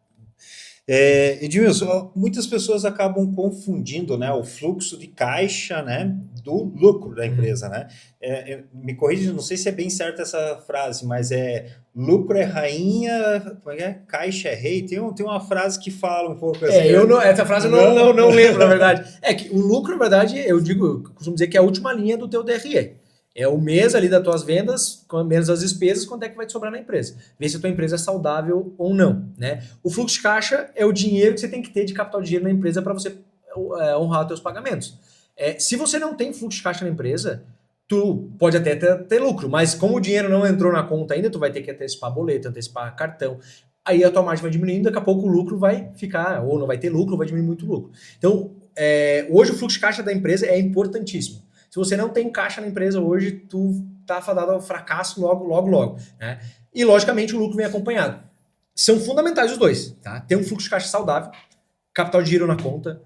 Edmilson, muitas pessoas acabam confundindo, né, o fluxo de caixa, né, do lucro da Uhum. empresa, né? Me corrija, não sei se é bem certa essa frase, mas lucro é rainha, como é que é? Caixa é rei. Tem uma frase que fala um pouco assim, Essa frase eu não? não lembro, na verdade. É que o lucro, na verdade, eu costumo dizer que é a última linha do teu DRE. É o mês ali das tuas vendas, com menos as despesas, quanto é que vai te sobrar na empresa. Ver se a tua empresa é saudável ou não, né? O fluxo de caixa é o dinheiro que você tem que ter de capital de giro na empresa para você honrar os teus pagamentos. Se você não tem fluxo de caixa na empresa, tu pode até ter lucro, mas como o dinheiro não entrou na conta ainda, tu vai ter que antecipar boleto, antecipar cartão. Aí a tua margem vai diminuindo, daqui a pouco o lucro vai ficar, ou não vai ter lucro, ou vai diminuir muito o lucro. Então, hoje o fluxo de caixa da empresa é importantíssimo. Se você não tem caixa na empresa hoje, tu tá fadado ao fracasso logo, né? E, logicamente, o lucro vem acompanhado. São fundamentais os dois, tá? Ter um fluxo de caixa saudável, capital de giro na conta,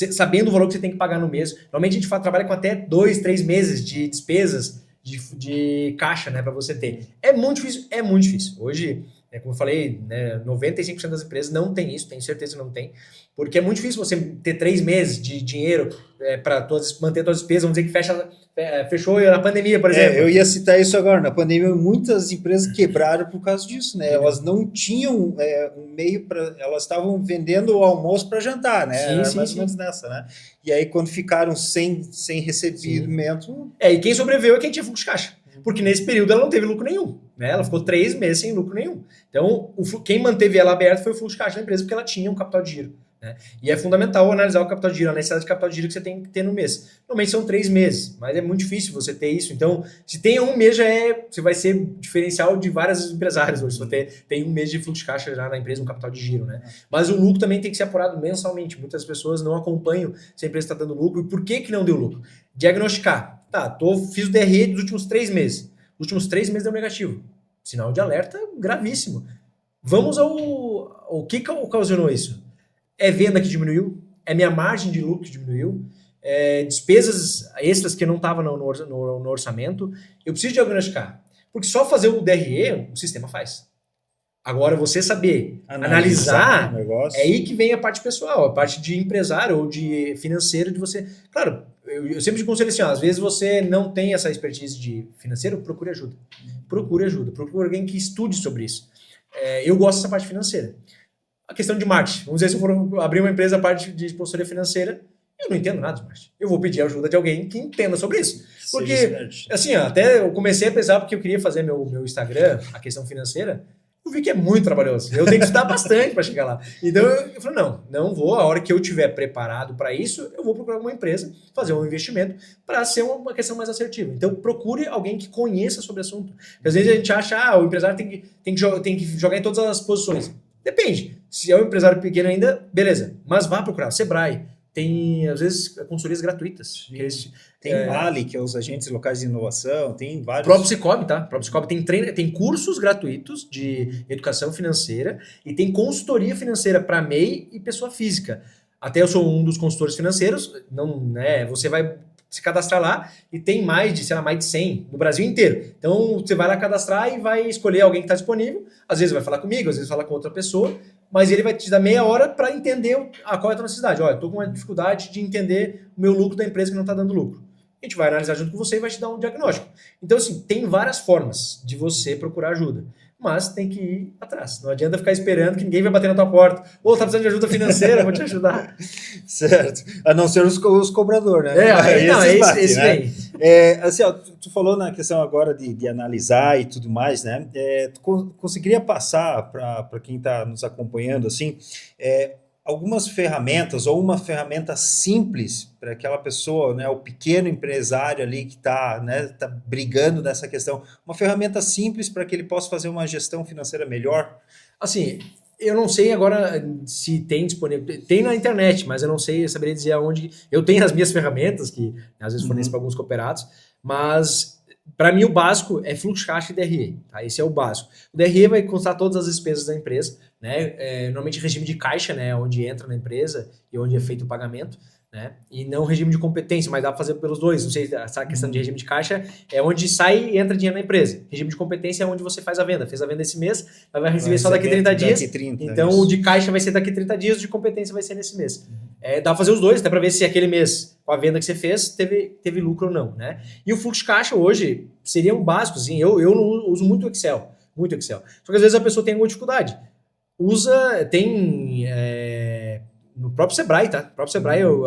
sabendo o valor que você tem que pagar no mês. Normalmente a gente trabalha com até 2, 3 meses de despesas de caixa, né, para você ter. É muito difícil, é muito difícil. Hoje, como eu falei, né, 95% das empresas não tem isso, tenho certeza que não tem, porque é muito difícil você ter 3 meses de dinheiro para manter suas despesas, vamos dizer que fechou na pandemia, por exemplo. Eu ia citar isso agora. Na pandemia, muitas empresas quebraram por causa disso, né? Entendeu? Elas não tinham um meio para. Elas estavam vendendo o almoço para jantar, né? Sim, Era sim, mais ou sim. menos nessa, né? E aí, quando ficaram sem recebimento. E quem sobreviveu é quem tinha fluxo de caixa. Porque nesse período ela não teve lucro nenhum. Né? Ela ficou 3 meses sem lucro nenhum. Então, quem manteve ela aberta foi o fluxo de caixa da empresa, porque ela tinha um capital de giro. Né? E é fundamental analisar o capital de giro, a necessidade de capital de giro que você tem que ter no mês. Normalmente são 3 meses, mas é muito difícil você ter isso. Então, se tem um mês, você vai ser diferencial de vários empresários hoje. Se você tem um mês de fluxo de caixa já na empresa, um capital de giro. Né? Mas o lucro também tem que ser apurado mensalmente. Muitas pessoas não acompanham se a empresa está dando lucro. E por que não deu lucro? Diagnosticar. Tá, fiz o DRE dos últimos 3 meses. Os últimos 3 meses deu negativo. Sinal de alerta gravíssimo. Vamos ao que ocasionou isso? É venda que diminuiu? É minha margem de lucro que diminuiu? Despesas extras que não estavam no orçamento? Eu preciso diagnosticar. Porque só fazer o DRE, o sistema faz. Agora, você saber analisar, é aí que vem a parte pessoal, a parte de empresário ou de financeiro de você. Claro, eu sempre aconselho assim, às vezes você não tem essa expertise de financeiro, procure ajuda. Procure alguém que estude sobre isso. Eu gosto dessa parte financeira. A questão de marketing. Vamos dizer, se eu for abrir uma empresa, a parte de consultoria financeira, eu não entendo nada de marketing. Eu vou pedir ajuda de alguém que entenda sobre isso. Porque, assim, até eu comecei a pensar porque eu queria fazer meu Instagram, a questão financeira, eu vi que é muito trabalhoso. Eu tenho que estudar bastante para chegar lá. Então eu falei, não vou. A hora que eu estiver preparado para isso, eu vou procurar uma empresa, fazer um investimento para ser uma questão mais assertiva. Então procure alguém que conheça sobre o assunto. Porque às vezes a gente acha, o empresário tem que jogar em todas as posições. Depende. Se é um empresário pequeno ainda, beleza. Mas vá procurar. Sebrae. Tem, às vezes, consultorias gratuitas. Tem Vale, que é os agentes locais de inovação, tem vários. O próprio Cicobi, tá? O próprio Cicobi tem cursos gratuitos de educação financeira e tem consultoria financeira para MEI e pessoa física. Até eu sou um dos consultores financeiros, você vai se cadastrar lá e tem mais de 100 no Brasil inteiro. Então, você vai lá cadastrar e vai escolher alguém que está disponível. Às vezes vai falar comigo, às vezes fala com outra pessoa, mas ele vai te dar meia hora para entender qual é a tua necessidade. Olha, eu estou com uma dificuldade de entender o meu lucro da empresa que não está dando lucro. A gente vai analisar junto com você e vai te dar um diagnóstico. Então, assim, tem várias formas de você procurar ajuda, mas tem que ir atrás. Não adianta ficar esperando que ninguém vai bater na tua porta. Tá precisando de ajuda financeira, vou te ajudar. Certo. A não ser os cobradores, né? Esse vem. Assim, tu falou na questão agora de analisar e tudo mais, né? Tu conseguiria passar para quem está nos acompanhando, assim, algumas ferramentas ou uma ferramenta simples para aquela pessoa, né, o pequeno empresário ali que está, né, tá brigando nessa questão, uma ferramenta simples para que ele possa fazer uma gestão financeira melhor? Assim, eu não sei agora se tem disponível, tem na internet, mas eu não sei, eu saberia dizer aonde. Eu tenho as minhas ferramentas, que às vezes forneço para alguns cooperados, mas para mim o básico é fluxo de caixa e DRE, tá? Esse é o básico. O DRE vai constar todas as despesas da empresa, né? Normalmente regime de caixa, né? Onde entra na empresa e onde é feito o pagamento. né? E não regime de competência, mas dá para fazer pelos dois. Não sei, essa questão de regime de caixa é onde sai e entra dinheiro na empresa. Regime de competência é onde você faz a venda. Fez a venda esse mês, vai receber só daqui 30 dias. Daqui 30, então, o de caixa vai ser daqui 30 dias, o de competência vai ser nesse mês. Dá para fazer os dois, até para ver se aquele mês, com a venda que você fez, teve lucro ou não, né? E o fluxo de caixa hoje seria um básico, assim, eu não uso muito Excel. Muito Excel. Só que às vezes a pessoa tem alguma dificuldade. No próprio Sebrae, tá? No próprio Sebrae eu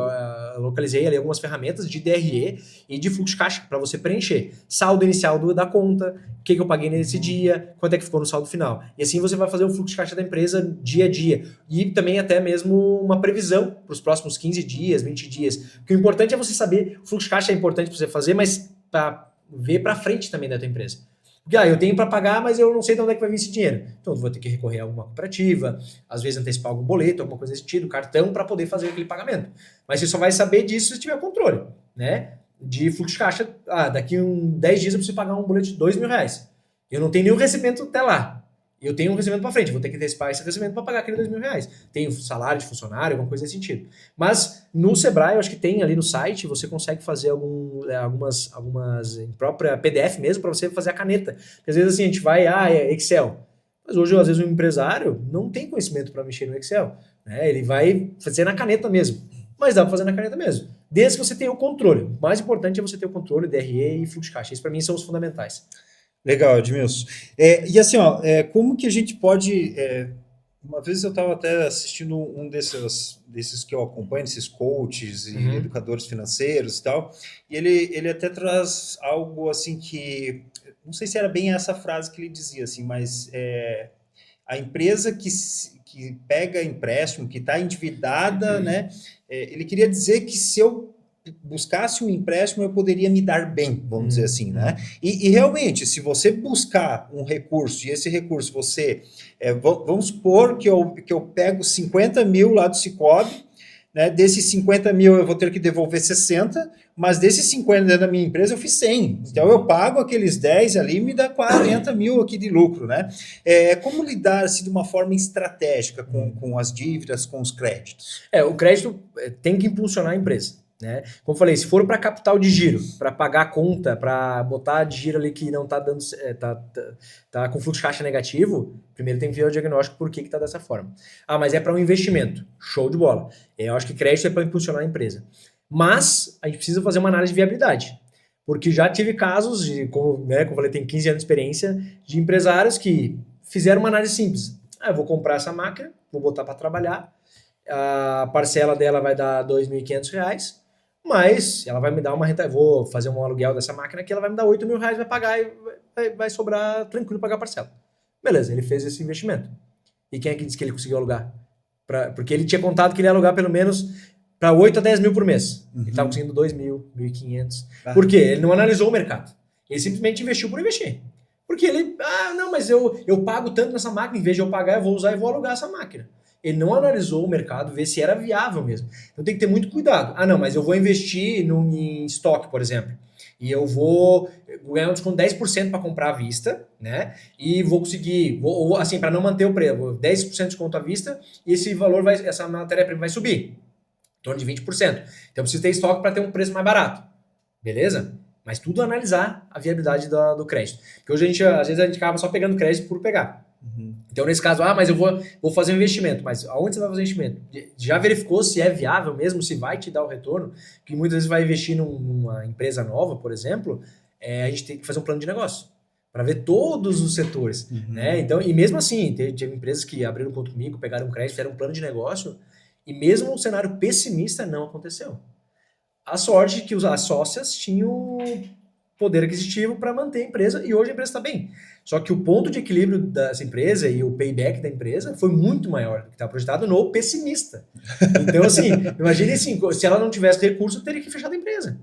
localizei ali algumas ferramentas de DRE e de fluxo de caixa para você preencher. Saldo inicial da conta, o que eu paguei nesse dia, quanto é que ficou no saldo final. E assim você vai fazer o fluxo de caixa da empresa dia a dia. E também até mesmo uma previsão para os próximos 15 dias, 20 dias. Porque o importante é você saber, o fluxo de caixa é importante para você fazer, mas para ver para frente também da tua empresa. Porque eu tenho para pagar, mas eu não sei de onde é que vai vir esse dinheiro. Então, eu vou ter que recorrer a alguma cooperativa, às vezes antecipar algum boleto, alguma coisa desse sentido, cartão, para poder fazer aquele pagamento. Mas você só vai saber disso se tiver controle, né? De fluxo de caixa, daqui 10 dias eu preciso pagar um boleto de R$2.000. Eu não tenho nenhum recebimento até lá. Eu tenho um recebimento para frente, vou ter que antecipar esse recebimento para pagar aquele R$2.000. Tenho salário de funcionário, alguma coisa desse sentido. Mas no Sebrae, eu acho que tem ali no site, você consegue fazer algumas em própria PDF mesmo, para você fazer a caneta. Porque às vezes assim, a gente vai, Excel. Mas hoje, às vezes, um empresário não tem conhecimento para mexer no Excel. Né? Ele vai fazer na caneta mesmo. Mas dá para fazer na caneta mesmo. Desde que você tenha o controle. O mais importante é você ter o controle, DRE e fluxo de caixa. Isso, para mim, são os fundamentais. Legal, Edmilson. E assim, como que a gente pode... uma vez eu estava até assistindo um desses que eu acompanho, esses coaches e educadores financeiros e tal, e ele até traz algo assim que... Não sei se era bem essa frase que ele dizia, assim, mas a empresa que pega empréstimo, que está endividada, né? Ele queria dizer que se eu buscasse um empréstimo, eu poderia me dar bem, vamos dizer assim, né? E realmente, se você buscar um recurso, e esse recurso você... vamos supor que eu pego 50 mil lá do Sicoob, né? Desses 50 mil eu vou ter que devolver 60, mas desses 50 da minha empresa eu fiz 100. Então eu pago aqueles 10 ali e me dá 40 mil aqui de lucro, né? Como lidar assim, de uma forma estratégica com as dívidas, com os créditos? O crédito tem que impulsionar a empresa. Né? Como eu falei, se for para capital de giro, para pagar a conta, para botar de giro ali que não está dando, tá com fluxo de caixa negativo, primeiro tem que ver o diagnóstico por que está dessa forma. Mas é para um investimento, show de bola. Eu acho que crédito é para impulsionar a empresa. Mas a gente precisa fazer uma análise de viabilidade, porque já tive casos, como eu falei, tem 15 anos de experiência, de empresários que fizeram uma análise simples. Eu vou comprar essa máquina, vou botar para trabalhar, a parcela dela vai dar R$2.500, mas ela vai me dar uma renta, vou fazer um aluguel dessa máquina que ela vai me dar R$8.000, vai pagar e vai sobrar tranquilo pagar a parcela. Beleza, ele fez esse investimento. E quem é que disse que ele conseguiu alugar? Porque ele tinha contado que ele ia alugar pelo menos para 8 a 10 mil por mês. Ele estava conseguindo 2.000, 1.500. Por quê? Ele não analisou o mercado. Ele simplesmente investiu por investir. Porque ele, não, mas eu pago tanto nessa máquina, em vez de eu pagar, eu vou usar e vou alugar essa máquina. Ele não analisou o mercado, ver se era viável mesmo. Então tem que ter muito cuidado. Não, mas eu vou investir em estoque, por exemplo. E eu vou ganhar um desconto 10% para comprar à vista, né? E vou conseguir, assim, para não manter o preço, 10% de desconto à vista, e esse valor essa matéria-prima vai subir, em torno de 20%. Então eu preciso ter estoque para ter um preço mais barato. Beleza? Mas tudo analisar a viabilidade do crédito. Porque hoje às vezes a gente acaba só pegando crédito por pegar. Então, nesse caso, mas eu vou fazer um investimento. Mas aonde você vai fazer investimento? Já verificou se é viável mesmo, se vai te dar o retorno? Que muitas vezes vai investir numa empresa nova, por exemplo, a gente tem que fazer um plano de negócio para ver todos os setores. Né? Então, e mesmo assim, teve empresas que abriram conta comigo, pegaram um crédito, fizeram um plano de negócio, e mesmo um cenário pessimista não aconteceu. A sorte que as sócias tinham poder aquisitivo para manter a empresa, e hoje a empresa está bem. Só que o ponto de equilíbrio dessa empresa e o payback da empresa foi muito maior do que estava projetado no pessimista. Então, assim, imagine assim, se ela não tivesse recurso, teria que fechar a empresa.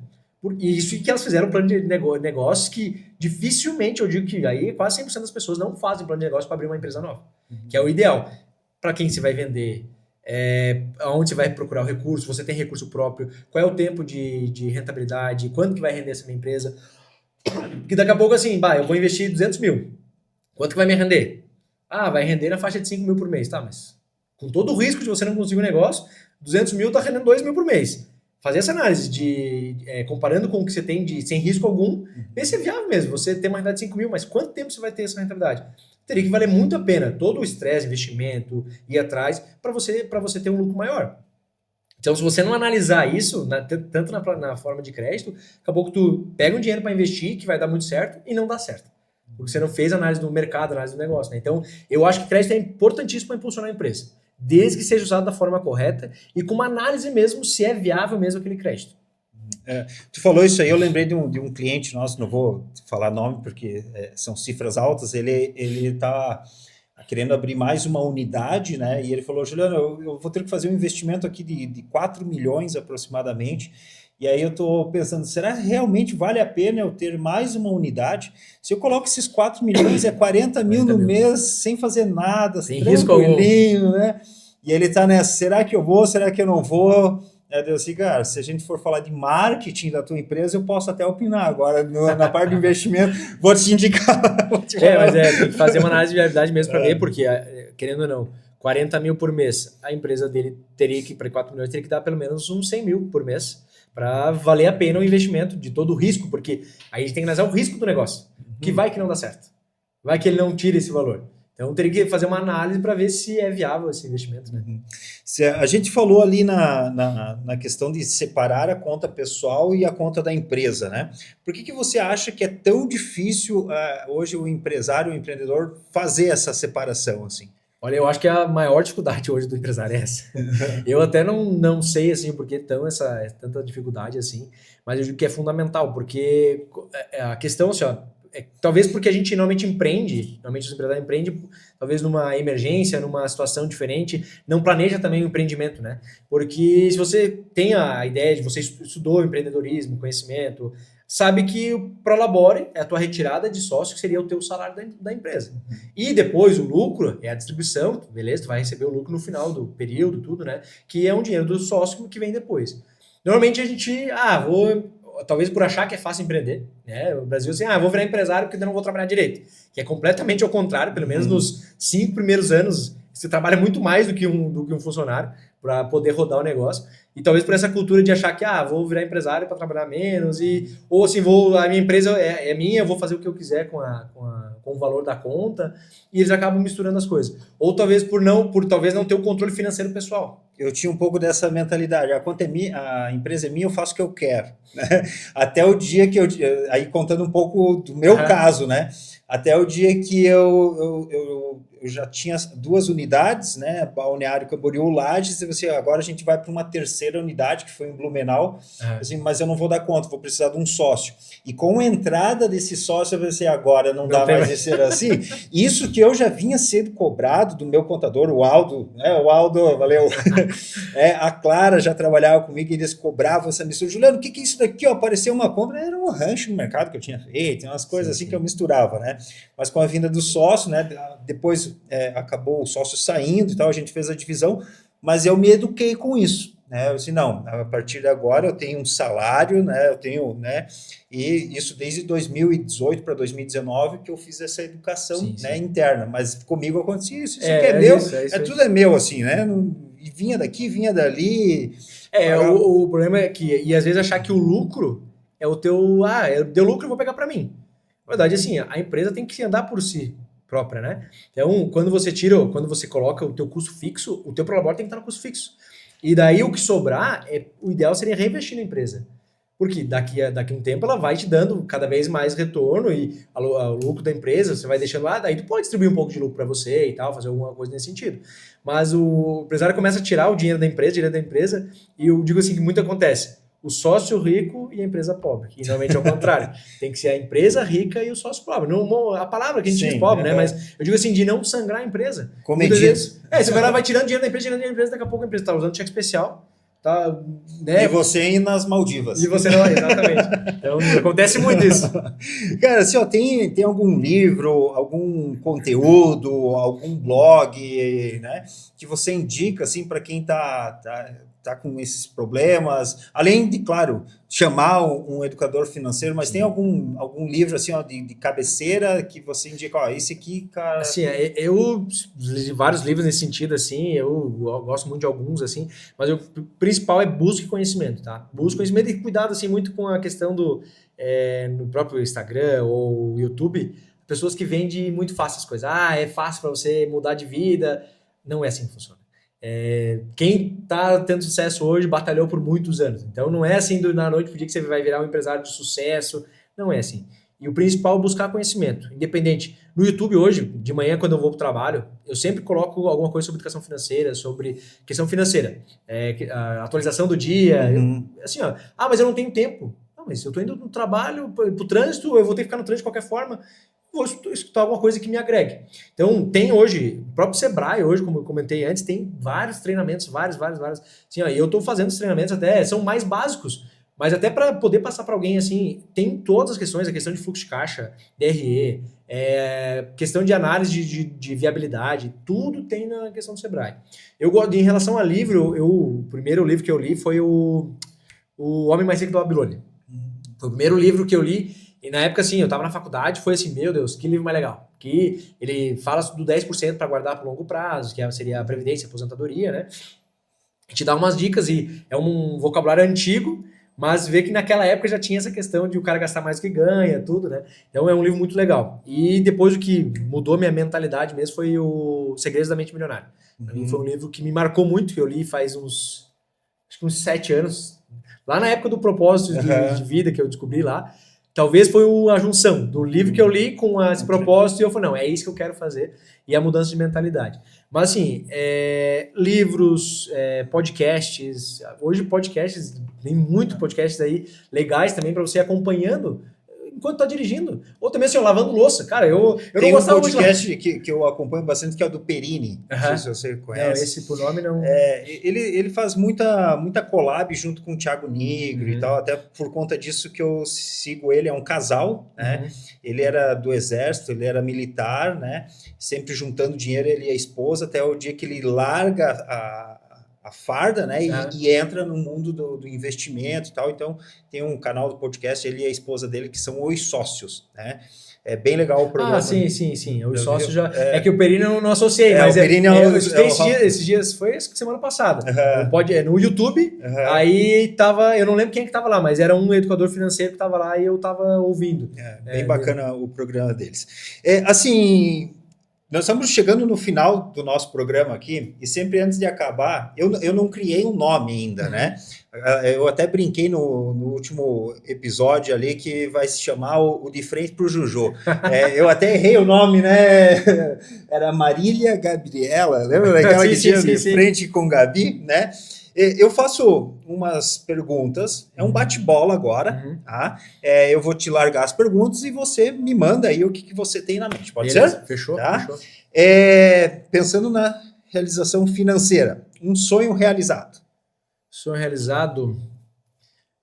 E isso que elas fizeram um plano de negócios que dificilmente, eu digo que aí quase 100% das pessoas não fazem plano de negócio para abrir uma empresa nova, que é o ideal. Para quem você vai vender, aonde você vai procurar o recurso, você tem recurso próprio, qual é o tempo de rentabilidade, quanto que vai render essa minha empresa. Porque daqui a pouco assim, eu vou investir 200 mil. Quanto que vai me render? Vai render na faixa de 5 mil por mês. Tá, mas com todo o risco de você não conseguir um negócio, 200 mil tá rendendo 2 mil por mês. fazer essa análise comparando com o que você tem sem risco algum, ver se é viável mesmo. Você tem uma rentabilidade de 5 mil, mas quanto tempo você vai ter essa rentabilidade? Teria que valer muito a pena todo o estresse, investimento, ir atrás, para você ter um lucro maior. Então, se você não analisar isso, tanto na forma de crédito, acabou que tu pega um dinheiro para investir, que vai dar muito certo, e não dá certo. Porque você não fez análise do mercado, análise do negócio. Né? Então, eu acho que crédito é importantíssimo para impulsionar a empresa, desde que seja usado da forma correta e com uma análise mesmo se é viável mesmo aquele crédito. Tu falou isso aí, eu lembrei de um cliente nosso, não vou falar nome porque são cifras altas, ele está querendo abrir mais uma unidade, né? E ele falou, Juliano, eu vou ter que fazer um investimento aqui de 4 milhões aproximadamente. E aí eu estou pensando, será que realmente vale a pena eu ter mais uma unidade? Se eu coloco esses 4 milhões, é 40 mil no mês, sem fazer nada, sem risco algum, né? E ele está nessa, será que eu vou, será que eu não vou? Eu assim, cara, se a gente for falar de marketing da tua empresa, eu posso até opinar. Agora, na parte do investimento, vou te indicar. Mas tem que fazer uma análise de viabilidade mesmo para ver, porque, querendo ou não, 40 mil por mês, a empresa dele teria que, para 4 milhões, teria que dar pelo menos uns 100 mil por mês para valer a pena o investimento de todo o risco, porque aí a gente tem que analisar o risco do negócio, que vai que não dá certo, vai que ele não tira esse valor. Então, teria que fazer uma análise para ver se é viável esse investimento. Né? A gente falou ali na questão de separar a conta pessoal e a conta da empresa, né? Por que você acha que é tão difícil hoje o empresário, o empreendedor, fazer essa separação, assim? Olha, eu acho que a maior dificuldade hoje do empresário é essa. Eu até não sei, assim, por que tanta dificuldade, assim, mas eu digo que é fundamental, porque a questão, assim, ó, talvez porque a gente normalmente os empresários empreendem, talvez numa emergência, numa situação diferente, não planeja também o empreendimento, né? Porque se você tem a ideia de você estudou empreendedorismo, conhecimento, sabe que o Prolabore é a tua retirada de sócio, que seria o teu salário da empresa. E depois o lucro é a distribuição, beleza? Tu vai receber o lucro no final do período, tudo, né? Que é um dinheiro do sócio que vem depois. Normalmente a gente, talvez por achar que é fácil empreender, né? O Brasil assim, vou virar empresário porque eu não vou trabalhar direito. Que é completamente ao contrário, pelo menos nos 5 primeiros anos, você trabalha muito mais do que um funcionário para poder rodar o negócio. E talvez por essa cultura de achar que, vou virar empresário para trabalhar menos, ou assim, a minha empresa é minha, eu vou fazer o que eu quiser com o valor da conta, e eles acabam misturando as coisas. Ou talvez por talvez não ter o controle financeiro pessoal. Eu tinha um pouco dessa mentalidade, a conta é minha, a empresa é minha, eu faço o que eu quero, né? Até o dia que aí contando um pouco do meu caso, né? Até o dia que eu já tinha 2 unidades, né? Balneário Camboriú, Lages, e você, agora a gente vai para uma terceira unidade, que foi em Blumenau, assim, mas eu não vou dar conta, vou precisar de um sócio. E com a entrada desse sócio, eu pensei, agora não dá mais de ser assim. Isso que eu já vinha sendo cobrado do meu contador, o Aldo, né? O Aldo, valeu. A Clara já trabalhava comigo e eles cobravam essa mistura. Juliano, o que é isso daqui? Ó, apareceu uma compra, era um rancho no mercado que eu tinha feito, umas coisas assim que eu misturava, né? Mas com a vinda do sócio, né? Depois acabou o sócio saindo e tal, a gente fez a divisão, mas eu me eduquei com isso, né? Eu disse, não, a partir de agora eu tenho um salário, né? Eu tenho, né? E isso desde 2018 para 2019 que eu fiz essa educação, né, interna, mas comigo acontecia isso. Isso aqui é meu, tudo é meu, assim, né? E vinha daqui, vinha dali. O problema é que, e às vezes achar que o lucro é o teu, deu lucro, eu vou pegar para mim. Na verdade, assim, a empresa tem que andar por si própria, né? Então, quando você coloca o teu custo fixo, o teu Prolabore tem que estar no custo fixo. E daí o que sobrar, o ideal seria reinvestir na empresa. Porque daqui a um tempo ela vai te dando cada vez mais retorno e o lucro da empresa, você vai deixando lá, daí tu pode distribuir um pouco de lucro para você e tal, fazer alguma coisa nesse sentido. Mas o empresário começa a tirar o dinheiro da empresa, e eu digo assim que muito acontece. O sócio rico e a empresa pobre. E normalmente é o contrário. Tem que ser a empresa rica e o sócio pobre. Não, a palavra que a gente diz pobre, né? Mas eu digo assim, de não sangrar a empresa. Muitas vezes, você vai lá, vai tirando dinheiro da empresa, daqui a pouco a empresa está usando cheque especial. Tá, né? E você ir nas Maldivas. E você não, exatamente. Então, acontece muito isso. Cara, assim, tem algum livro, algum conteúdo, algum blog, né, que você indica, assim, para quem tá tá com esses problemas? Além de, claro, chamar um educador financeiro, mas tem algum livro assim, ó, de cabeceira que você indica, ó, esse aqui, cara... Assim, eu li vários livros nesse sentido, assim, eu gosto muito de alguns, assim, mas o principal é busque conhecimento, tá? Busque conhecimento e cuidado, assim, muito com a questão no próprio Instagram ou YouTube, pessoas que vendem muito fácil as coisas. É fácil para você mudar de vida. Não é assim que funciona. Quem está tendo sucesso hoje batalhou por muitos anos. Então não é assim da noite pro dia que você vai virar um empresário de sucesso. Não é assim. E o principal é buscar conhecimento, independente. No YouTube hoje, de manhã, quando eu vou para o trabalho, eu sempre coloco alguma coisa sobre educação financeira, sobre questão financeira, a atualização do dia. Assim, ó, mas eu não tenho tempo. Mas eu estou indo no trabalho, para o trânsito, eu vou ter que ficar no trânsito de qualquer forma. Vou escutar alguma coisa que me agregue. Então, tem hoje, o próprio Sebrae, hoje, como eu comentei antes, tem vários treinamentos, vários. Assim, ó, eu estou fazendo os treinamentos até, são mais básicos, mas até para poder passar para alguém, assim, tem todas as questões, a questão de fluxo de caixa, DRE, questão de análise de viabilidade, tudo tem na questão do Sebrae. Em relação a livro, o primeiro livro que eu li foi o Homem Mais Rico da Babilônia. Foi o primeiro livro que eu li, e na época, assim, eu tava na faculdade, foi assim, meu Deus, que livro mais legal. Que ele fala do 10% para guardar por longo prazo, que seria a previdência, a aposentadoria, né? Te dá umas dicas e é um vocabulário antigo, mas vê que naquela época já tinha essa questão de o cara gastar mais do que ganha, tudo, né? Então é um livro muito legal. E depois o que mudou minha mentalidade mesmo foi o Segredos da Mente Milionária. Pra mim foi um livro que me marcou muito, que eu li faz uns 7 anos, lá na época do propósito de vida que eu descobri lá. Talvez foi a junção do livro que eu li com esse propósito e eu falei, não, é isso que eu quero fazer, e a mudança de mentalidade. Mas assim, livros, podcasts, hoje podcasts, tem muito podcasts aí legais também para você ir acompanhando enquanto tá dirigindo. Ou também assim, lavando louça. Cara, eu não gostava muito. Tem um podcast que eu acompanho bastante, que é o do Perini. Não sei se você conhece. Não, esse por nome não... Ele faz muita collab junto com o Thiago Nigro e tal, até por conta disso que eu sigo ele. É um casal, né? Ele era do exército, ele era militar, né? Sempre juntando dinheiro, ele e a esposa, até o dia que ele larga a farda, né, e entra no mundo do investimento e tal. Então, tem um canal do podcast, ele e a esposa dele, que são os sócios, né? É bem legal o programa. Sim. Os sócios já... É que o Perini eu não associei, mas o Perini esses dias, foi semana passada. No YouTube, aí tava... Eu não lembro quem que tava lá, mas era um educador financeiro que tava lá e eu tava ouvindo. Bem bacana o programa deles. Assim... Nós estamos chegando no final do nosso programa aqui, e sempre antes de acabar, eu não criei um nome ainda, né? Eu até brinquei no último episódio ali que vai se chamar o De Frente pro Juju. Eu até errei o nome, né? Era Marília Gabriela, lembra daquela que tinha de frente com Gabi, né? Eu faço umas perguntas, é um bate-bola agora, tá? Eu vou te largar as perguntas e você me manda aí o que você tem na mente, pode ser? Fechou, tá? Fechou. Pensando na realização financeira, um sonho realizado. Sonho realizado,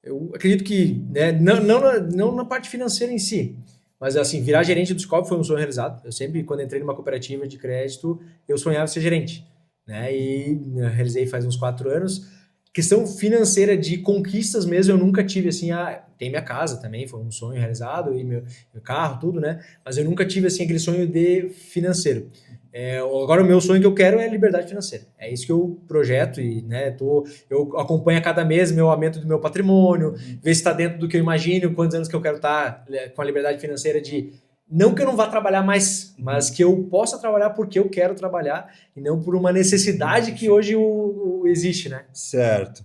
eu acredito que, né, não na parte financeira em si, mas assim, virar gerente do Scope foi um sonho realizado. Eu sempre, quando entrei numa cooperativa de crédito, eu sonhava ser gerente. Né, e realizei faz uns 4 anos. Questão financeira de conquistas mesmo, eu nunca tive assim, tem minha casa também, foi um sonho realizado, e meu carro, tudo, né? Mas eu nunca tive assim aquele sonho de financeiro. Agora o meu sonho que eu quero é liberdade financeira. É isso que eu projeto e, né, eu acompanho a cada mês meu aumento do meu patrimônio, ver se está dentro do que eu imagino, quantos anos que eu quero estar com a liberdade financeira de... Não que eu não vá trabalhar mais, mas que eu possa trabalhar porque eu quero trabalhar e não por uma necessidade que hoje existe, né? Certo.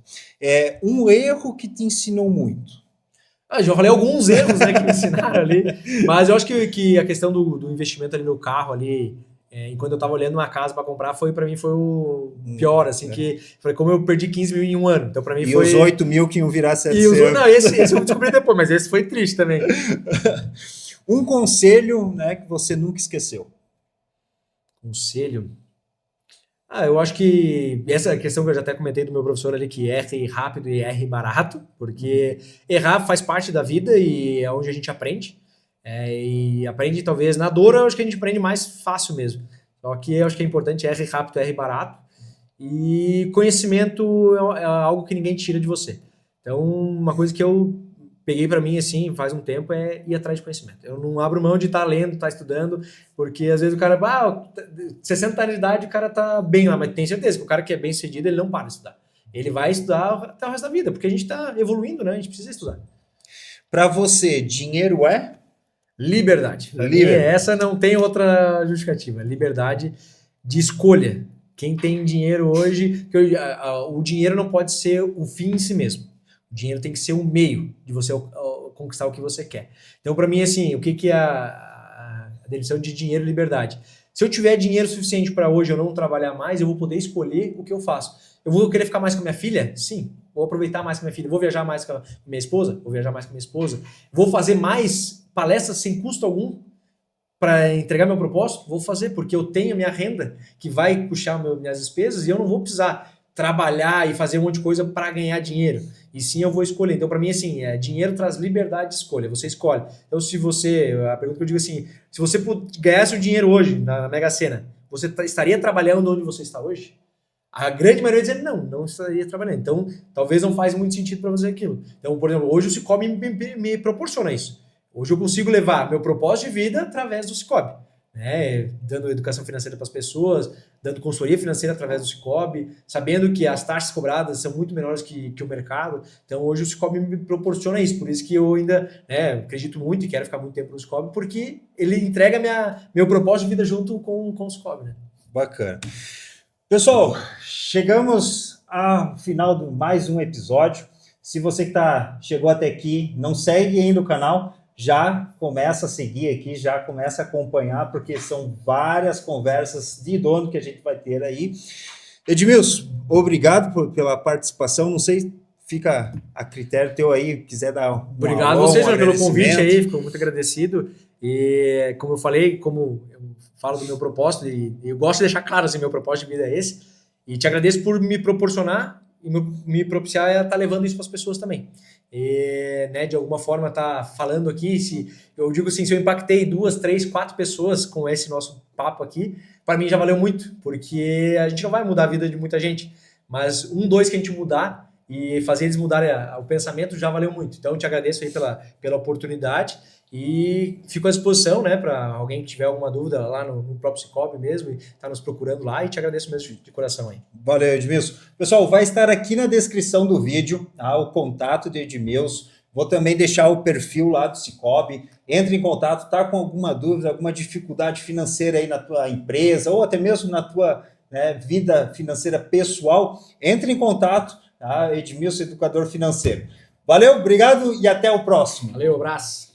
Um erro que te ensinou muito? Já falei alguns erros, né, que me ensinaram ali, mas eu acho que a questão do investimento ali no carro ali, enquanto eu estava olhando uma casa para comprar, para mim foi o pior, assim, que foi como eu perdi 15 mil em um ano, então para mim foi... E os 8 mil que iam virar 700. Não, esse eu descobri depois, mas esse foi triste também. Um conselho, né, que você nunca esqueceu? Conselho? Eu acho que essa questão que eu já até comentei do meu professor ali, que erre rápido e erre barato, porque errar faz parte da vida e é onde a gente aprende. E aprende talvez na dor, eu acho que a gente aprende mais fácil mesmo. Só que eu acho que é importante erre rápido, erre barato. e conhecimento é algo que ninguém tira de você. Então, uma coisa que eu peguei para mim, assim, faz um tempo, é ir atrás de conhecimento. Eu não abro mão de estar lendo, estar estudando, porque às vezes o cara, 60 anos de idade, o cara tá bem lá, mas tem certeza que o cara que é bem sucedido, ele não para de estudar. Ele vai estudar até o resto da vida, porque a gente está evoluindo, né? A gente precisa estudar. Para você, dinheiro é? Liberdade. Essa não tem outra justificativa. Liberdade de escolha. Quem tem dinheiro hoje, o dinheiro não pode ser o fim em si mesmo. O dinheiro tem que ser o meio de você conquistar o que você quer. Então, para mim, assim, o que é a definição de dinheiro e liberdade? Se eu tiver dinheiro suficiente para hoje eu não trabalhar mais, eu vou poder escolher o que eu faço. Eu vou querer ficar mais com a minha filha? Sim. Vou aproveitar mais com a minha filha. Vou viajar mais com a minha esposa? Vou viajar mais com a minha esposa. Vou fazer mais palestras sem custo algum para entregar meu propósito? Vou fazer, porque eu tenho a minha renda que vai puxar minhas despesas e eu não vou precisar trabalhar e fazer um monte de coisa para ganhar dinheiro. E sim, eu vou escolher. Então, para mim, assim, dinheiro traz liberdade de escolha. Você escolhe. Então, a pergunta que eu digo assim, se você ganhasse o dinheiro hoje na Mega Sena, você estaria trabalhando onde você está hoje? A grande maioria vai dizer, não estaria trabalhando. Então, talvez não faz muito sentido para fazer aquilo. Então, por exemplo, hoje o Cicobi me proporciona isso. Hoje eu consigo levar meu propósito de vida através do Cicobi, né? Dando educação financeira para as pessoas, dando consultoria financeira através do Cicobi, sabendo que as taxas cobradas são muito menores que o mercado. Então, hoje o Cicobi me proporciona isso. Por isso que eu ainda acredito muito e quero ficar muito tempo no Cicobi, porque ele entrega meu propósito de vida junto com o Cicobi, né? Bacana. Pessoal, chegamos ao final de mais um episódio. Se você que chegou até aqui, não segue ainda o canal, já começa a seguir aqui, já começa a acompanhar, porque são várias conversas de dono que a gente vai ter aí. Edmilson, obrigado pela participação. Não sei, fica a critério teu aí, quiser dar obrigado a vocês pelo convite aí, fico muito agradecido. E como eu falei, como eu falo do meu propósito, e eu gosto de deixar claro assim, meu propósito de vida é esse, e te agradeço por me proporcionar e me propiciar a estar levando isso para as pessoas também. E, né, de alguma forma tá falando aqui, eu digo assim, se eu impactei 2, 3, 4 pessoas com esse nosso papo aqui, para mim já valeu muito, porque a gente não vai mudar a vida de muita gente, mas 1, 2 que a gente mudar e fazer eles mudarem o pensamento já valeu muito. Então eu te agradeço aí pela oportunidade e fico à disposição, né, para alguém que tiver alguma dúvida lá no próprio Cicobi mesmo, e tá nos procurando lá, e te agradeço mesmo de coração aí. Valeu, Edmilson. Pessoal, vai estar aqui na descrição do vídeo, o contato de Edmilson. Vou também deixar o perfil lá do Cicobi. Entre em contato, tá com alguma dúvida, alguma dificuldade financeira aí na tua empresa, ou até mesmo na tua vida financeira pessoal, entre em contato, tá? Edmilson, educador financeiro. Valeu, obrigado e até o próximo. Valeu, abraço.